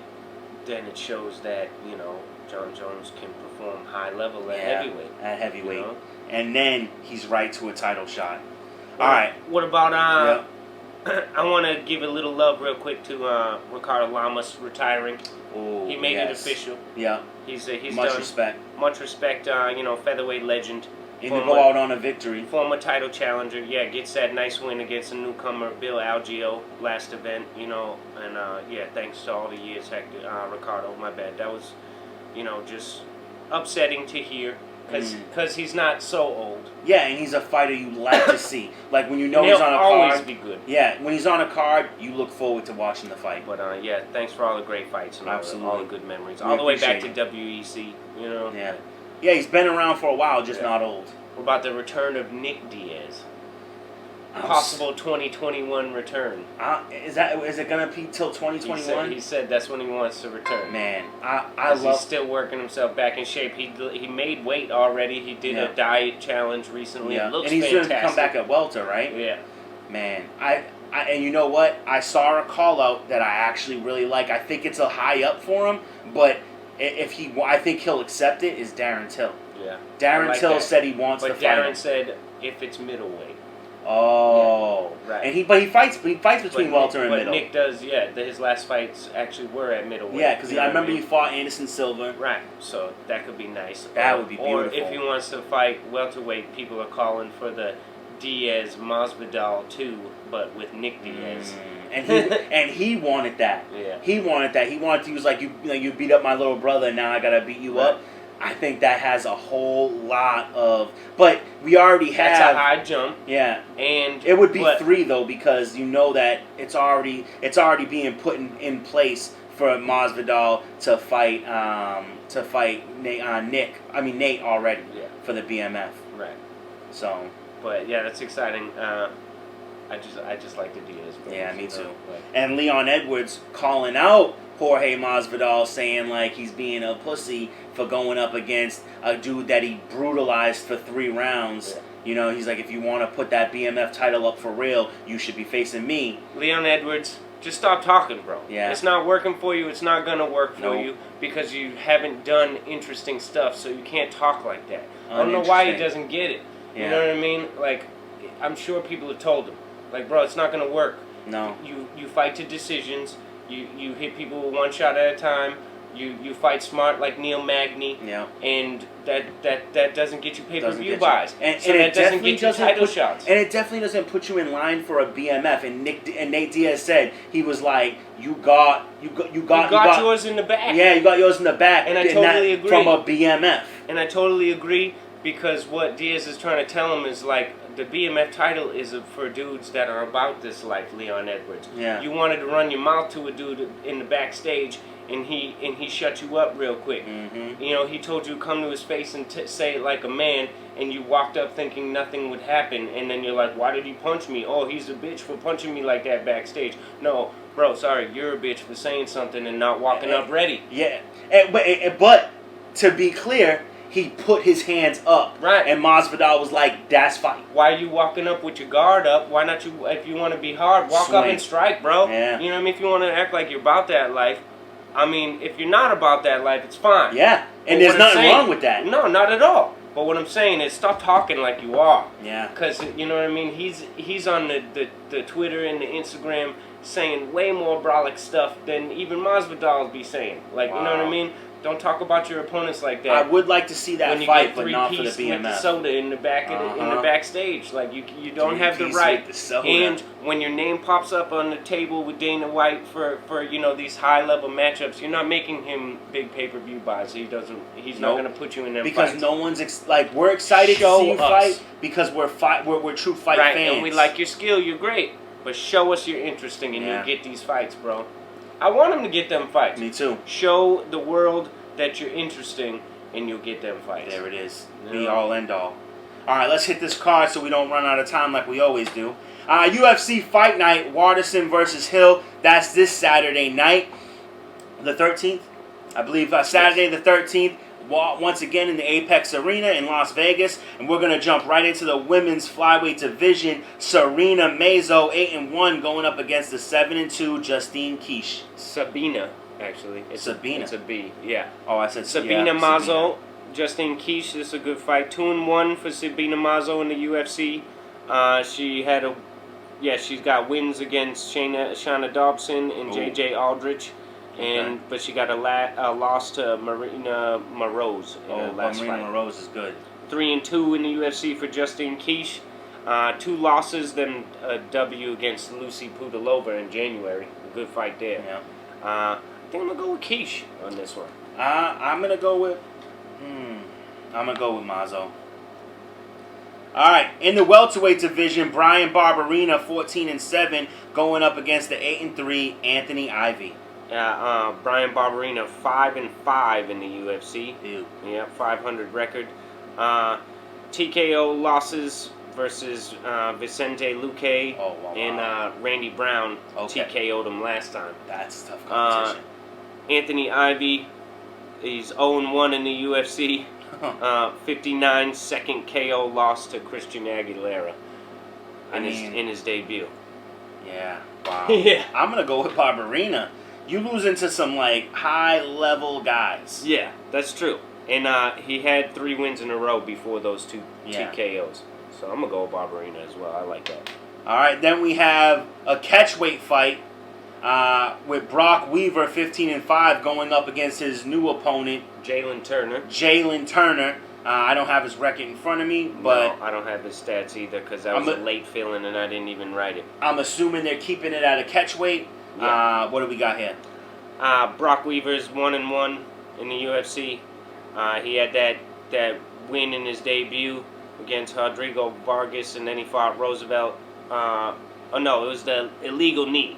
Speaker 2: then it shows that, John Jones can perform high level at heavyweight.
Speaker 1: At heavyweight.
Speaker 2: You know?
Speaker 1: And then he's right to a title shot. All right.
Speaker 2: What about
Speaker 1: Yep.
Speaker 2: I want to give a little love real quick to Ricardo Lamas retiring.
Speaker 1: Ooh,
Speaker 2: He made it
Speaker 1: yes.
Speaker 2: official.
Speaker 1: Yeah.
Speaker 2: He's
Speaker 1: Much
Speaker 2: done.
Speaker 1: respect.
Speaker 2: Much respect. Featherweight legend.
Speaker 1: And to go out on a victory.
Speaker 2: Former title challenger, yeah, gets that nice win against a newcomer, Bill Algeo, last event, you know, and yeah, thanks to all the years, Hector, Ricardo, my bad. That was, you know, just upsetting to hear, because he's not so old.
Speaker 1: Yeah, and he's a fighter you like to see. Like when you know
Speaker 2: And
Speaker 1: he's on a card.
Speaker 2: always be good.
Speaker 1: Yeah, when he's on a card, you look forward to watching the fight.
Speaker 2: But yeah, thanks for all the great fights and all the good memories.
Speaker 1: We
Speaker 2: All the way back to
Speaker 1: appreciate
Speaker 2: WEC, you know.
Speaker 1: Yeah. Yeah, he's been around for a while, just not old.
Speaker 2: What about the return of Nick Diaz? Possible 2021 return.
Speaker 1: Is it gonna be till 2021?
Speaker 2: He said that's when he wants to return.
Speaker 1: Man, I love.
Speaker 2: He's still working himself back in shape. He made weight already. He did a diet challenge recently.
Speaker 1: Yeah,
Speaker 2: It looks
Speaker 1: and he's
Speaker 2: fantastic.
Speaker 1: gonna come back at welter, right?
Speaker 2: Yeah.
Speaker 1: Man, and you know what? I saw a call out that I actually really like. I think it's a high up for him, but I think he'll accept it. Is Darren Till?
Speaker 2: Yeah.
Speaker 1: Darren Till said he wants to fight.
Speaker 2: But Darren said if it's middleweight.
Speaker 1: Oh,
Speaker 2: yeah, right.
Speaker 1: And he fights between welter and middle.
Speaker 2: But Nick does, yeah. His last fights actually were at middleweight.
Speaker 1: Yeah, because I remember he fought Anderson Silva.
Speaker 2: Right, so that could be nice.
Speaker 1: That would be beautiful.
Speaker 2: Or if he wants to fight welterweight, people are calling for the Diaz Masvidal 2, but with Nick Diaz.
Speaker 1: And he wanted that.
Speaker 2: Yeah.
Speaker 1: He wanted that. He was like, you beat up my little brother, and now I gotta beat you up. I think that has a whole lot of, but we already have.
Speaker 2: That's a high jump.
Speaker 1: Yeah,
Speaker 2: and
Speaker 1: it would be 3 though, because you know that it's already being put in place for Masvidal to fight Nate already for the BMF.
Speaker 2: Right.
Speaker 1: So.
Speaker 2: But yeah, that's exciting. I just like the Diaz.
Speaker 1: Yeah, me too. And Leon Edwards calling out Jorge Masvidal, saying like he's being a pussy for going up against a dude that he brutalized for 3 rounds.
Speaker 2: Yeah.
Speaker 1: You know, he's like, if you want to put that BMF title up for real, you should be facing me.
Speaker 2: Leon Edwards, just stop talking, bro.
Speaker 1: Yeah.
Speaker 2: It's not working for you. It's not going to work for you because you haven't done interesting stuff, so you can't talk like that. I don't know why he doesn't get it.
Speaker 1: Yeah.
Speaker 2: You know what I mean? Like, I'm sure people have told him. Like, bro, it's not going to work.
Speaker 1: No.
Speaker 2: You fight to decisions. You hit people with 1 shot at a time. You fight smart like Neil Magny.
Speaker 1: Yeah.
Speaker 2: And that doesn't get you pay-per-view buys.
Speaker 1: And
Speaker 2: that doesn't get you title shots.
Speaker 1: And it definitely doesn't put you in line for a BMF. And Nate Diaz said, he was like, you got
Speaker 2: yours in the back.
Speaker 1: Yeah, you got yours in the back.
Speaker 2: And I totally agree.
Speaker 1: From a BMF.
Speaker 2: And I totally agree, because what Diaz is trying to tell him is like, the BMF title is for dudes that are about this life, Leon Edwards.
Speaker 1: Yeah.
Speaker 2: You wanted to run your mouth to a dude in the backstage, and he shut you up real quick.
Speaker 1: Mm-hmm.
Speaker 2: You know, he told you to come to his face and say it like a man, and you walked up thinking nothing would happen, and then you're like, why did he punch me? Oh, he's a bitch for punching me like that backstage. No, bro, sorry, you're a bitch for saying something and not walking up ready.
Speaker 1: Yeah, but to be clear, he put his hands up.
Speaker 2: Right.
Speaker 1: And Masvidal was like, that's fight.
Speaker 2: Why are you walking up with your guard up? Why not you, if you want to be hard, walk up and strike, bro.
Speaker 1: Yeah.
Speaker 2: You know what I mean? If you want to act like you're about that life, I mean, if you're not about that life, it's fine.
Speaker 1: Yeah. And there's nothing wrong with that.
Speaker 2: No, not at all. But what I'm saying is stop talking like you are.
Speaker 1: Yeah.
Speaker 2: Because, you know what I mean? He's on the Twitter and the Instagram saying way more brolic stuff than even Masvidal be saying. Like, you know what I mean? Don't talk about your opponents like that.
Speaker 1: I would like to see that fight, but not for the BMF.
Speaker 2: With the soda in the back in the backstage, like you don't have the right. And when your name pops up on the table with Dana White for you know these high level matchups, you're not making him big pay-per-view buys. He's not going to put you in them
Speaker 1: because
Speaker 2: fights.
Speaker 1: No one's we're excited to see you fight because we're true fight fans.
Speaker 2: And we like your skill. You're great, but show us you're interesting and you'll get these fights, bro. I want him to get them fights.
Speaker 1: Me too.
Speaker 2: Show the world that you're interesting, and you'll get them fights.
Speaker 1: There it is. Be all end all. All right, let's hit this card so we don't run out of time like we always do. UFC Fight Night, Waterson versus Hill. That's this Saturday night, the 13th. I believe Saturday the 13th. Once again in the Apex Arena in Las Vegas, and we're gonna jump right into the women's flyweight division. Serena Mazo, 8-1, going up against the 7-2 Justine Kish.
Speaker 2: Sabina, actually.
Speaker 1: Sabina.
Speaker 2: It's a B. Yeah.
Speaker 1: Oh, I said
Speaker 2: Sabina Mazo, Justine Kish. This is a good fight. 2-1 for Sabina Mazo in the UFC. She's got wins against Shana Dobson and JJ Aldrich. But she got a loss to Marina Moroz in her last fight.
Speaker 1: Marina Moroz is good.
Speaker 2: 3-2 in the UFC for Justine Kish. 2 losses, then a W against Lucy Pudilova in January. A good fight there.
Speaker 1: Yeah.
Speaker 2: I think I'm gonna go with Kish on this one.
Speaker 1: I'm gonna go with. I'm gonna go with Mazo. All right, in the welterweight division, Brian Barberena, 14-7, going up against the 8-3 Anthony Ivy.
Speaker 2: Brian Barberena, 5-5 in the UFC.
Speaker 1: Ew.
Speaker 2: Yeah, 500 record. TKO losses versus Vicente Luque and Randy Brown.
Speaker 1: Okay.
Speaker 2: TKO'd him last time.
Speaker 1: That's tough competition.
Speaker 2: Anthony Ivy, he's 0-1 in the UFC. 59 second KO loss to Christian Aguilera in his debut.
Speaker 1: Yeah. Wow.
Speaker 2: Yeah.
Speaker 1: I'm gonna go with Barberena. You losing to some like high level guys.
Speaker 2: Yeah, that's true. And he had 3 wins in a row before those two TKOs. So I'm gonna go with Barberena as well. I like that.
Speaker 1: All right. Then we have a catchweight fight with Brock Weaver, 15-5, going up against his new opponent,
Speaker 2: Jalen
Speaker 1: Turner. I don't have his record in front of me, but
Speaker 2: no, I don't have his stats either because that was a late fill-in and I didn't even write it.
Speaker 1: I'm assuming they're keeping it at a catchweight.
Speaker 2: Yeah.
Speaker 1: What do we got here?
Speaker 2: Brock Weaver's 1-1 in the UFC. He had that win in his debut against Rodrigo Vargas, and then he fought Roosevelt. It was the illegal knee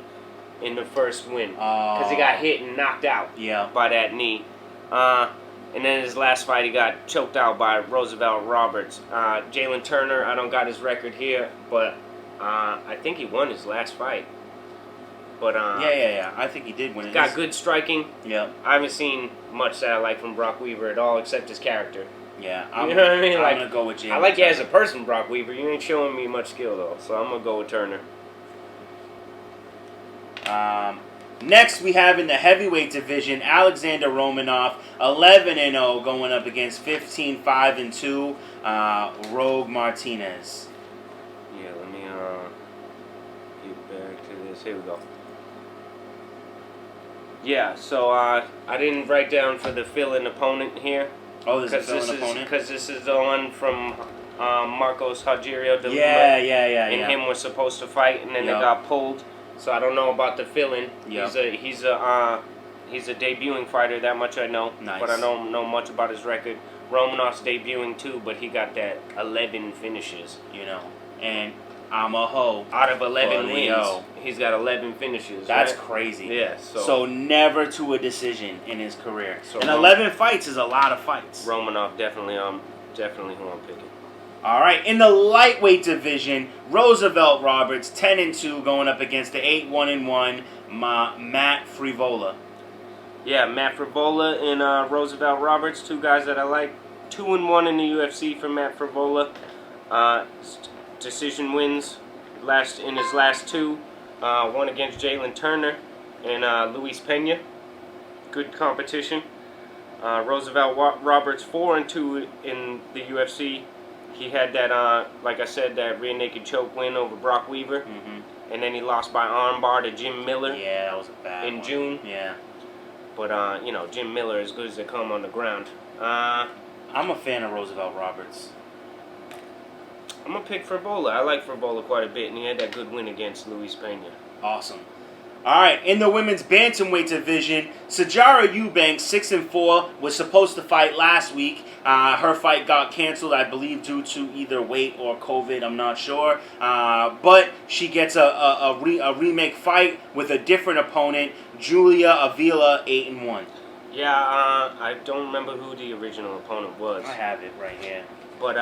Speaker 2: in the first win because he got hit and knocked out by that knee. And then his last fight, he got choked out by Roosevelt Roberts. Jalen Turner, I don't got his record here, but I think he won his last fight. But
Speaker 1: yeah. I think he did win.
Speaker 2: Got good striking.
Speaker 1: Yeah.
Speaker 2: I haven't seen much that I like from Brock Weaver at all, except his character.
Speaker 1: Yeah.
Speaker 2: You know what I mean?
Speaker 1: I'm gonna go with Jalen.
Speaker 2: I like
Speaker 1: Turner.
Speaker 2: you as a person, Brock Weaver. You ain't showing me much skill though, so I'm gonna go with Turner.
Speaker 1: Next, we have in the heavyweight division, Alexander Romanov, 11-0, going up against 15-5-2, Rogue Martinez.
Speaker 2: Yeah, let me get back to this. Here we go. Yeah, so I didn't write down for the fill-in opponent here.
Speaker 1: Oh, there's a fill-in opponent?
Speaker 2: Because this is the one from Marcos Rogerio de Lima.
Speaker 1: Yeah.
Speaker 2: And him were supposed to fight, and then they got pulled. So I don't know about the fill-in.
Speaker 1: Yep.
Speaker 2: He's a debuting fighter. That much I know.
Speaker 1: Nice.
Speaker 2: But I don't know much about his record. Romanov's debuting too, but he got that 11 finishes.
Speaker 1: And I'm a hoe.
Speaker 2: Out of 11 wins, he's got 11 finishes.
Speaker 1: That's
Speaker 2: right?
Speaker 1: crazy.
Speaker 2: Yeah.
Speaker 1: So never to a decision in his career.
Speaker 2: So
Speaker 1: and 11 fights is a lot of fights.
Speaker 2: Romanov definitely who I'm picking.
Speaker 1: All right, in the lightweight division, Roosevelt Roberts, 10-2, going up against the 8-1-1 Matt Frivola.
Speaker 2: Yeah, Matt Frivola and Roosevelt Roberts, 2 guys that I like. 2-1 in the UFC for Matt Frivola. Decision wins in his last 2. One against Jalen Turner and Luis Pena. Good competition. Roosevelt Roberts, 4-2 in the UFC. He had that, like I said, that rear naked choke win over Brock Weaver. Mm-hmm. And then he lost by armbar to Jim Miller.
Speaker 1: Yeah, that was a bad
Speaker 2: in June.
Speaker 1: Yeah.
Speaker 2: But, Jim Miller as good as they come on the ground.
Speaker 1: I'm a fan of Roosevelt Roberts.
Speaker 2: I'm going to pick Frivola. I like Frivola quite a bit, and he had that good win against Luis Pena.
Speaker 1: Awesome. All right, in the women's bantamweight division, Sajara Eubanks, 6-4, was supposed to fight last week. Her fight got canceled, I believe, due to either weight or COVID. I'm not sure. But she gets a remake fight with a different opponent, Julia Avila, 8-1.
Speaker 2: Yeah, I don't remember who the original opponent was.
Speaker 1: I have it right here.
Speaker 2: But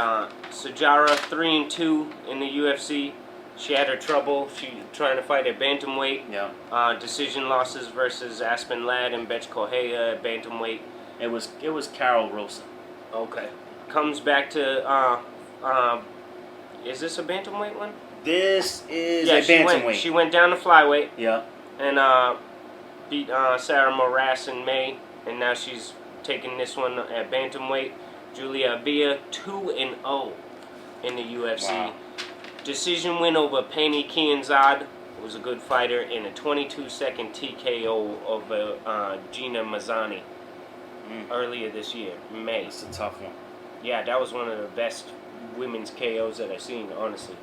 Speaker 2: Sajara, 3-2 in the UFC. She had her trouble. She trying to fight at bantamweight.
Speaker 1: Yeah.
Speaker 2: Decision losses versus Aspen Ladd and Betch Correia at bantamweight.
Speaker 1: It was Carol Rosa.
Speaker 2: Okay. Comes back to is this a bantamweight one?
Speaker 1: This is a bantamweight.
Speaker 2: She went down to flyweight.
Speaker 1: Yeah.
Speaker 2: And beat Sarah Morass in May, and now she's taking this one at bantamweight. Julia Avila, 2-0 in the UFC.
Speaker 1: Wow.
Speaker 2: Decision win over Penny Kianzad, was a good fighter, in a 22-second TKO of Gina Mazzani earlier this year, May.
Speaker 1: It's a tough one.
Speaker 2: Yeah, that was one of the best women's KOs that I've seen, honestly.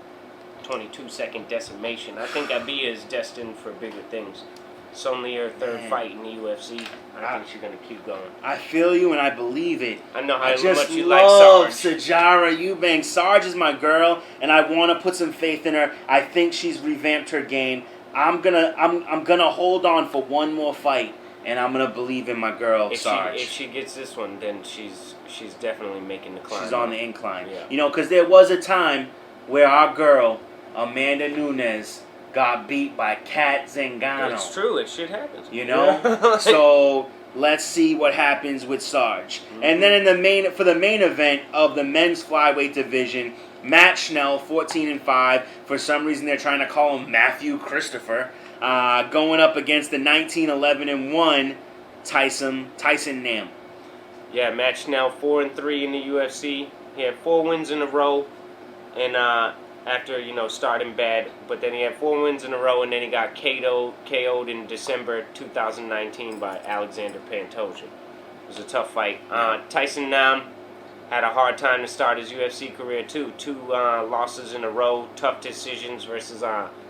Speaker 2: 22-second decimation. I think Abia is destined for bigger things. It's only her third fight in the UFC. I think she's going to keep going.
Speaker 1: I feel you and I believe it.
Speaker 2: I know how
Speaker 1: I just
Speaker 2: much you like
Speaker 1: love
Speaker 2: Sarge.
Speaker 1: Sijara Eubank. Sarge is my girl, and I want to put some faith in her. I think she's revamped her game. I'm gonna hold on for one more fight, and I'm gonna believe in my girl Sarge.
Speaker 2: If she gets this one, then she's definitely making the climb.
Speaker 1: She's on the incline.
Speaker 2: Yeah.
Speaker 1: You know, because there was a time where our girl Amanda Nunes got beat by Kat Zingano.
Speaker 2: It's true. It shit happens.
Speaker 1: You know,
Speaker 2: Yeah.
Speaker 1: so let's see what happens with Sarge.
Speaker 2: Mm-hmm.
Speaker 1: And then for the main event of the men's flyweight division, Matt Schnell, 14-5. For some reason, they're trying to call him Matthew Christopher, going up against the 19-11-1 Tyson Nam.
Speaker 2: Yeah, Matt Schnell, 4-3 in the UFC. He had 4 wins in a row, and after starting bad, but then he had 4 wins in a row, and then he got KO'd in December 2019 by Alexander Pantoja. It was a tough fight. Tyson Nam had a hard time to start his UFC career too. 2 losses in a row, tough decisions versus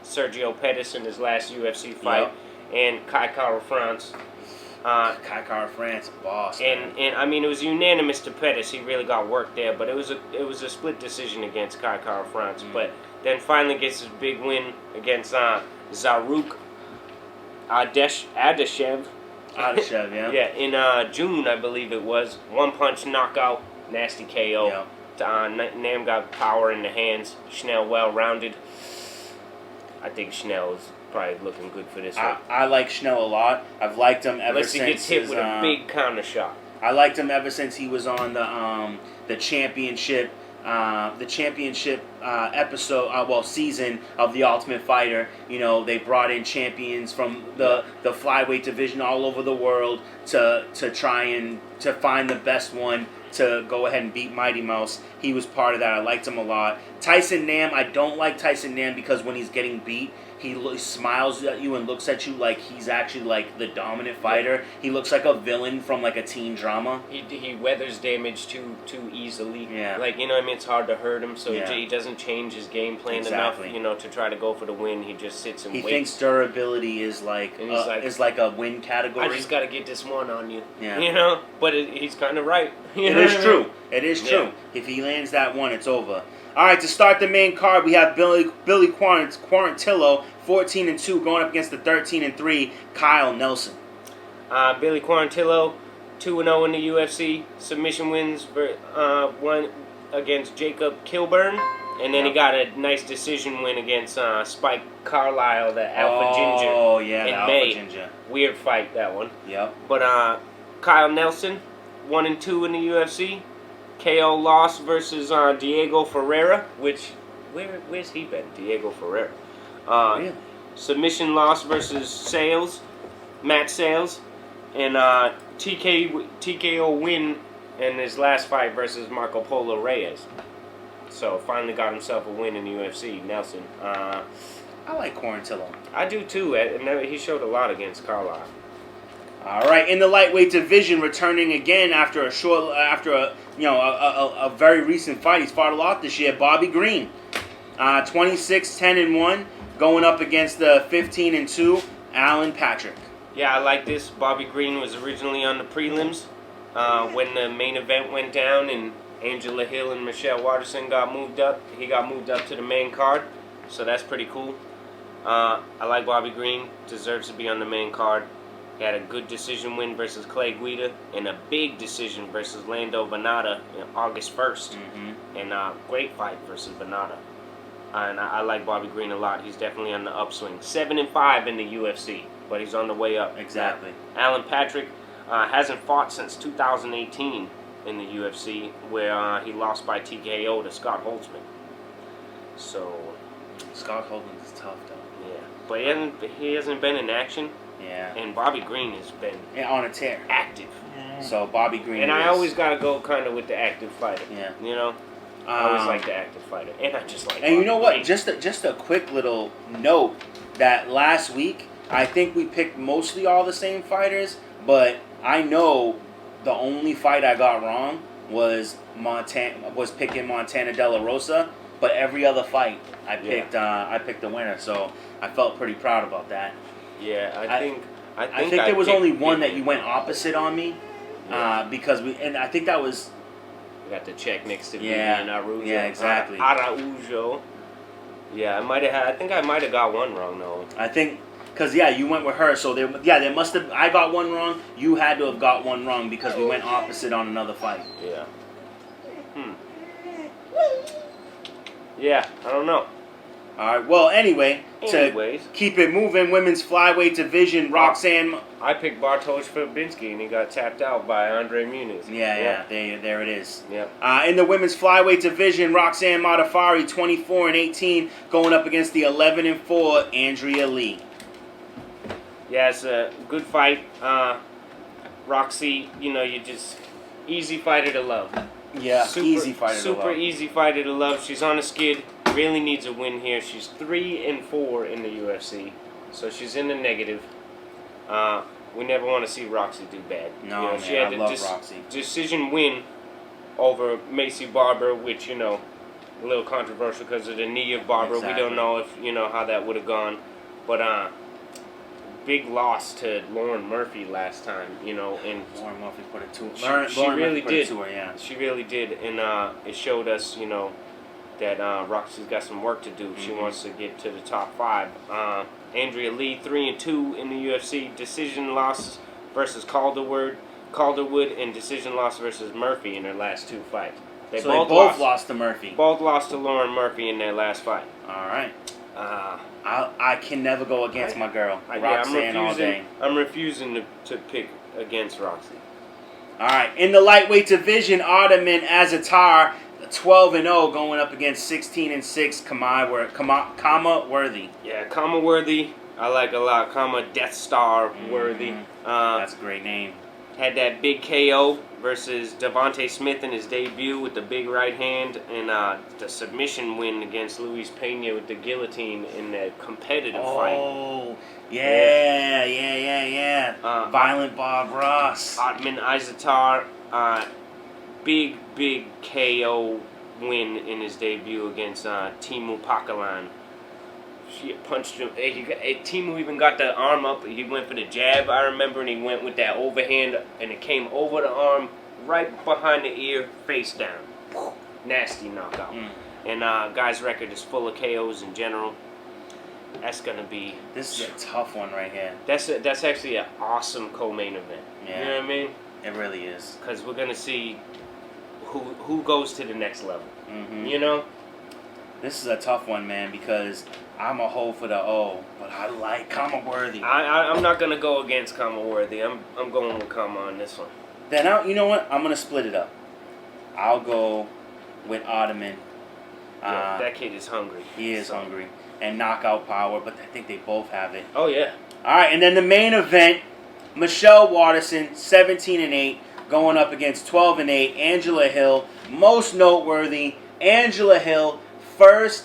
Speaker 2: Sergio Pettis in his last UFC fight, and Kai Kara France.
Speaker 1: Kai Kara France, boss.
Speaker 2: And I mean, it was unanimous to Pettis. He really got worked there, but it was a split decision against Kai Kara France. But then finally gets his big win against Zaruk Adeshev.
Speaker 1: Adeshev, yeah.
Speaker 2: Yeah, in June, I believe it was. 1-punch knockout, nasty KO.
Speaker 1: Yeah.
Speaker 2: Nam got power in the hands. Schnell well-rounded. I think Schnell is probably looking good for this one.
Speaker 1: I like Schnell a lot. I've liked him ever
Speaker 2: Unless
Speaker 1: since
Speaker 2: he gets hit with a big counter shot.
Speaker 1: I liked him ever since he was on the championship episode, season of The Ultimate Fighter. You know, they brought in champions from the flyweight division all over the world to try and to find the best one to go ahead and beat Mighty Mouse. He was part of that. I liked him a lot. Tyson Nam, I don't like Tyson Nam because when he's getting beat, he smiles at you and looks at you like he's actually like the dominant fighter. He looks like a villain from like a teen drama.
Speaker 2: He weathers damage too easily.
Speaker 1: Yeah.
Speaker 2: Like, you know what I mean? It's hard to hurt him, so
Speaker 1: Yeah.
Speaker 2: he doesn't change his game plan
Speaker 1: Exactly.
Speaker 2: enough, to try to go for the win. He just sits and
Speaker 1: He
Speaker 2: waits.
Speaker 1: thinks durability is like
Speaker 2: And he's like,
Speaker 1: is like a win category.
Speaker 2: I just got to get this one on you.
Speaker 1: Yeah.
Speaker 2: But he's kind of right.
Speaker 1: It is true. It is true. If he lands that one, it's over. All right, to start the main card, we have Billy Quarantillo, 14-2, going up against the 13-3 Kyle Nelson.
Speaker 2: Billy Quarantillo, 2-0 in the UFC. Submission wins, one against Jacob Kilburn. And then he got a nice decision win against Spike Carlisle, the Alpha Ginger.
Speaker 1: Oh, yeah,
Speaker 2: in
Speaker 1: the
Speaker 2: May.
Speaker 1: Alpha Ginger.
Speaker 2: Weird fight, that one.
Speaker 1: Yep.
Speaker 2: But Kyle Nelson, 1-2 in the UFC. KO loss versus Diego Ferreira, which, where's he been? Diego Ferreira.
Speaker 1: Really?
Speaker 2: Submission loss versus Matt Sales. And TKO win in his last fight versus Marco Polo Reyes. So finally got himself a win in the UFC, Nelson.
Speaker 1: I like Quarantillo.
Speaker 2: I do too, and he showed a lot against Carlisle.
Speaker 1: All right, in the lightweight division, returning again after a very recent fight. He's fought a lot this year. Bobby Green, 26-10-1, going up against the 15-2 Alan Patrick.
Speaker 2: Yeah, I like this. Bobby Green was originally on the prelims when the main event went down and Angela Hill and Michelle Watterson got moved up. He got moved up to the main card, so that's pretty cool. I like Bobby Green. Deserves to be on the main card. He had a good decision win versus Clay Guida and a big decision versus Lando Venata on August 1st.
Speaker 1: Mm-hmm.
Speaker 2: And great fight versus Venata. And I like Bobby Green a lot. He's definitely on the upswing. 7-5 in the UFC, but he's on the way up.
Speaker 1: Exactly.
Speaker 2: Alan Patrick hasn't fought since 2018 in the UFC, where he lost by TKO to Scott Holtzman. So
Speaker 1: Scott Holtzman is tough, though.
Speaker 2: Yeah, but he hasn't been in action.
Speaker 1: Yeah.
Speaker 2: And Bobby Green has been
Speaker 1: on a tear.
Speaker 2: Active.
Speaker 1: So Bobby Green.
Speaker 2: And I always gotta go kind of with the active fighter.
Speaker 1: Yeah.
Speaker 2: You know. I always like the active fighter, and I just like.
Speaker 1: And
Speaker 2: Bobby
Speaker 1: you know what?
Speaker 2: Green.
Speaker 1: Just a quick little note that last week I think we picked mostly all the same fighters, but I know the only fight I got wrong was picking Montana De La Rosa, but every other fight I picked the winner. So I felt pretty proud about that.
Speaker 2: Yeah, I think
Speaker 1: there was only one that
Speaker 2: Vivian.
Speaker 1: you went opposite on me, because I think that was.
Speaker 2: We got the check next to
Speaker 1: Yeah.
Speaker 2: Vivian Araujo.
Speaker 1: Yeah, exactly.
Speaker 2: Araujo. Yeah, I think I might have got one wrong though.
Speaker 1: I think, because you went with her, so there must have. I got one wrong. You had to have got one wrong because we went opposite on another fight.
Speaker 2: Yeah. Yeah, I don't know.
Speaker 1: All right. Well, anyways, to keep it moving, women's flyweight division, Roxanne.
Speaker 2: I picked Bartosz Fabinski, and he got tapped out by Andre Muniz.
Speaker 1: Yeah. There it is.
Speaker 2: Yeah.
Speaker 1: In the women's flyweight division, Roxanne Modafferi, 24-18, going up against the 11-4 Andrea Lee.
Speaker 2: Yeah, it's a good fight. Roxy, you just easy fighter to love.
Speaker 1: Yeah, easy fighter to love.
Speaker 2: Super easy fighter to love. She's on a skid. Really needs a win here. She's 3-4 in the UFC, so she's in the negative. We never want to see Roxy do bad.
Speaker 1: No,
Speaker 2: she had
Speaker 1: I love Roxy.
Speaker 2: Decision win over Macy Barber, which a little controversial because of the knee of Barber.
Speaker 1: Exactly.
Speaker 2: We don't know if how that would have gone, but big loss to Lauren Murphy last time. And
Speaker 1: Lauren Murphy put it to her.
Speaker 2: she really did.
Speaker 1: Yeah.
Speaker 2: She really did, and it showed us, that Roxy's got some work to do.
Speaker 1: Mm-hmm.
Speaker 2: She wants to get to the top 5. Andrea Lee, 3-2 in the UFC. Decision loss versus Calderwood, and decision loss versus Murphy in their last 2 fights.
Speaker 1: They both lost to Murphy.
Speaker 2: Both lost to Lauren Murphy in their last fight.
Speaker 1: All right. I can never go against my girl, Roxanne, all day.
Speaker 2: I'm refusing to pick against Roxy.
Speaker 1: All right. In the lightweight division, Ottoman Azatar, 12-0, going up against 16-6 Kama Worthy.
Speaker 2: Yeah, Kama Worthy, I like a lot. Kama Death Star Worthy.
Speaker 1: That's a great name.
Speaker 2: Had that big KO versus Devontae Smith in his debut with the big right hand, and the submission win against Luis Pena with the guillotine in the competitive fight.
Speaker 1: Oh, yeah. Violent Bob Ross.
Speaker 2: Otman Azatar, big KO win in his debut against Timu Pakalan. She punched him. Timu even got the arm up. He went for the jab, I remember, and he went with that overhand, and it came over the arm, right behind the ear, face down. Nasty knockout. And guy's record is full of KOs in general. That's gonna be.
Speaker 1: This is a tough one right here.
Speaker 2: That's actually an awesome co-main event.
Speaker 1: Yeah.
Speaker 2: You know what I mean?
Speaker 1: It really is.
Speaker 2: Because we're gonna see who goes to the next level.
Speaker 1: Mm-hmm. This is a tough one, man, because I'm a hoe for the O, but I like Kama Worthy.
Speaker 2: I'm not gonna go against Kama Worthy. I'm going with Kama on this one.
Speaker 1: Then you know what? I'm gonna split it up. I'll go with Ottoman.
Speaker 2: Yeah, that kid is hungry.
Speaker 1: He is hungry. And knockout power, but I think they both have it.
Speaker 2: Oh yeah.
Speaker 1: All right, and then the main event, Michelle Waterson, 17-8, going up against 12-8, Angela Hill. Most noteworthy, Angela Hill, first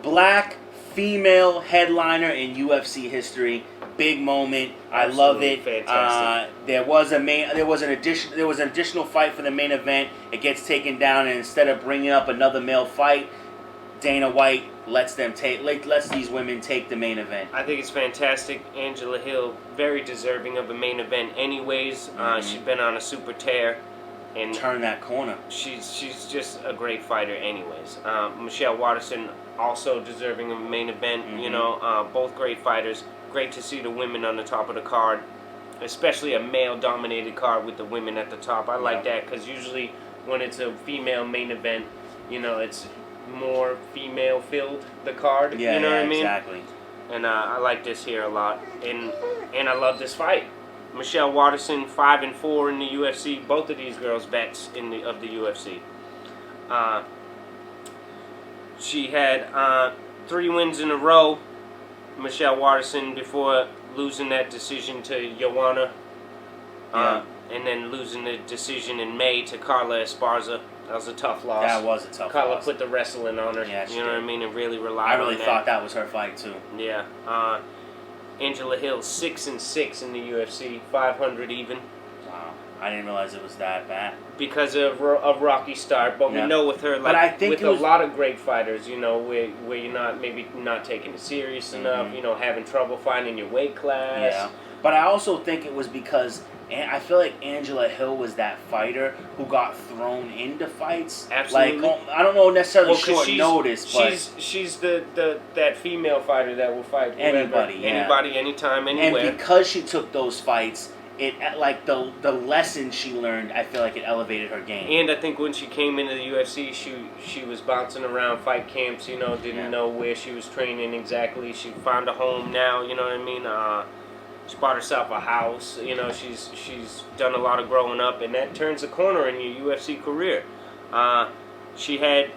Speaker 1: black female headliner in UFC history. Big moment. I love it.
Speaker 2: Fantastic.
Speaker 1: There was an additional fight for the main event. It gets taken down, and instead of bringing up another male fight, Dana White lets these women take the main event.
Speaker 2: I think it's fantastic. Angela Hill, very deserving of a main event anyways. She's been on a super tear. And
Speaker 1: turn that corner.
Speaker 2: She's just a great fighter anyways. Michelle Waterson, also deserving of a main event. Both great fighters. Great to see the women on the top of the card. Especially a male-dominated card with the women at the top. I like that because usually when it's a female main event, it's more female-filled, the card.
Speaker 1: Yeah,
Speaker 2: you know what I mean?
Speaker 1: Exactly.
Speaker 2: And I like this here a lot. And I love this fight. Michelle Waterson, 5-4 in the UFC. Both of these girls vets of the UFC. She had 3 wins in a row. Michelle Waterson before losing that decision to Joanna. And then losing the decision in May to Carla Esparza. That was a tough loss.
Speaker 1: That was a tough loss.
Speaker 2: Carla put the wrestling on her.
Speaker 1: Yeah,
Speaker 2: you know what I mean? And really relied on that.
Speaker 1: I really thought that was her fight, too.
Speaker 2: Yeah. Angela Hill, 6-6 in the UFC, 500 even.
Speaker 1: Wow. I didn't realize it was that bad.
Speaker 2: Because of a rocky start, but
Speaker 1: Yeah.
Speaker 2: we know with her,
Speaker 1: But I think
Speaker 2: with
Speaker 1: it was-
Speaker 2: a lot of great fighters, you know, where you're not taking it serious enough, you know, having trouble finding your weight class.
Speaker 1: Yeah. But I also think it was because I feel like Angela Hill was that fighter who got thrown into fights.
Speaker 2: Absolutely.
Speaker 1: Like, I don't know necessarily
Speaker 2: Well, 'cause
Speaker 1: short
Speaker 2: she's-
Speaker 1: notice, but
Speaker 2: she's that female fighter that will fight whoever,
Speaker 1: Anybody, yeah.
Speaker 2: anybody, anytime, anywhere.
Speaker 1: and because she took those fights, it like the lesson she learned, I feel like it elevated her game.
Speaker 2: And I think when she came into the UFC, she was bouncing around fight camps, you know, didn't know where she was training exactly. She found a home now, you know what I mean? She bought herself a house, you know, she's done a lot of growing up, and that turns a corner in your UFC career. She had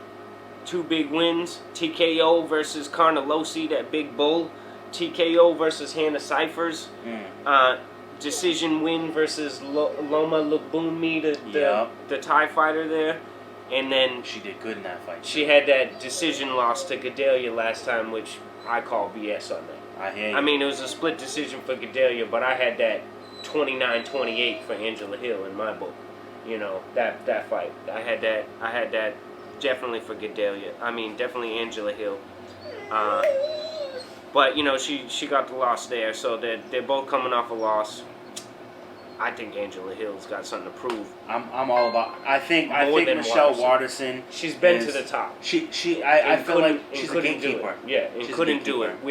Speaker 2: 2 big wins, TKO versus Carnelossi, that big bull, TKO versus Hannah Cyphers, decision win versus Loma Lubunmi, the Thai fighter there, and then
Speaker 1: She did good in that fight.
Speaker 2: she had that decision loss to Gedalia last time, which I call BS on that.
Speaker 1: I hear you.
Speaker 2: I mean, it was a split decision for Gedalia, but I had that 29-28 for Angela Hill in my book. You know, that fight. I had that definitely for Gedalia. I mean, definitely Angela Hill. But you know, she got the loss there, so they're both coming off a loss. I think Angela Hill's got something to prove.
Speaker 1: I'm all about. I think
Speaker 2: More than
Speaker 1: Michelle
Speaker 2: Watterson.
Speaker 1: Watterson.
Speaker 2: She's been
Speaker 1: is-
Speaker 2: to the top.
Speaker 1: I
Speaker 2: And
Speaker 1: feel like
Speaker 2: couldn't-
Speaker 1: she's
Speaker 2: and
Speaker 1: a
Speaker 2: couldn't do
Speaker 1: gatekeeper.
Speaker 2: it. Yeah, and
Speaker 1: She's a
Speaker 2: couldn't do it.
Speaker 1: gatekeeper.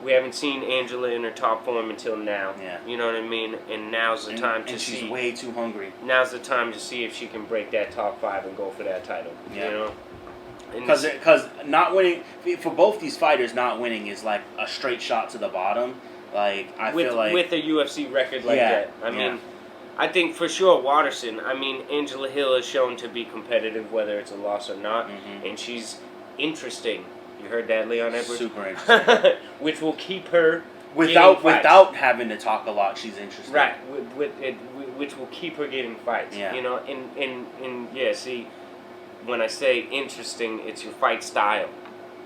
Speaker 2: We haven't seen Angela in her top form until now.
Speaker 1: Yeah.
Speaker 2: You know what I mean? And now's the time to
Speaker 1: and
Speaker 2: see.
Speaker 1: she's way too hungry.
Speaker 2: Now's the time to see if she can break that top 5 and go for that title.
Speaker 1: Yeah.
Speaker 2: You know? And
Speaker 1: Because not winning for both these fighters, not winning is like a straight shot to the bottom. Like I feel like
Speaker 2: with a UFC record like
Speaker 1: Yeah,
Speaker 2: that, I mean, I think for sure Watterson. I mean, Angela Hill is shown to be competitive, whether it's a loss or not, and she's interesting. You heard that, Leon Edwards?
Speaker 1: super interesting.
Speaker 2: Which will keep her
Speaker 1: without
Speaker 2: getting fights.
Speaker 1: without having to talk a lot, she's interesting.
Speaker 2: Right, which will keep her getting fights.
Speaker 1: Yeah.
Speaker 2: You know, and yeah, see, when I say interesting, it's your fight style,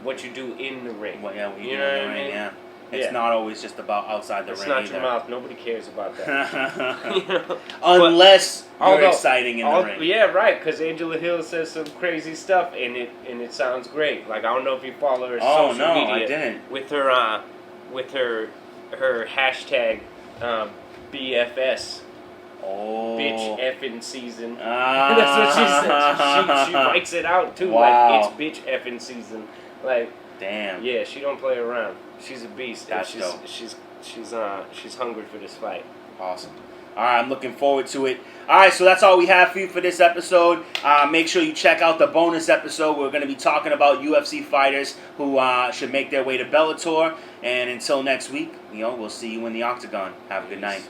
Speaker 2: what you do in the ring.
Speaker 1: What you
Speaker 2: You
Speaker 1: do
Speaker 2: know
Speaker 1: in the
Speaker 2: what I
Speaker 1: ring,
Speaker 2: mean?
Speaker 1: yeah. It's
Speaker 2: Yeah.
Speaker 1: not always just about outside the
Speaker 2: It's
Speaker 1: ring
Speaker 2: not
Speaker 1: either.
Speaker 2: your mouth. Nobody cares about that. You know?
Speaker 1: Unless you're
Speaker 2: although-
Speaker 1: exciting in the ring.
Speaker 2: Yeah, right. Because Angela Hill says some crazy stuff, and it sounds great. Like I don't know if you follow her
Speaker 1: Oh
Speaker 2: social
Speaker 1: no,
Speaker 2: media
Speaker 1: I didn't.
Speaker 2: with her hashtag BFS.
Speaker 1: Oh.
Speaker 2: Bitch effing season.
Speaker 1: Ah.
Speaker 2: That's what she says. She writes it out too.
Speaker 1: Wow.
Speaker 2: Like it's bitch effing season. Like
Speaker 1: Damn.
Speaker 2: yeah, she don't play around. She's a beast. and
Speaker 1: That's dope.
Speaker 2: She's hungry for this fight.
Speaker 1: Awesome. All right, I'm looking forward to it. All right, so that's all we have for you for this episode. Make sure you check out the bonus episode. We're going to be talking about UFC fighters who should make their way to Bellator. And until next week, we'll see you in the octagon. Have a good night.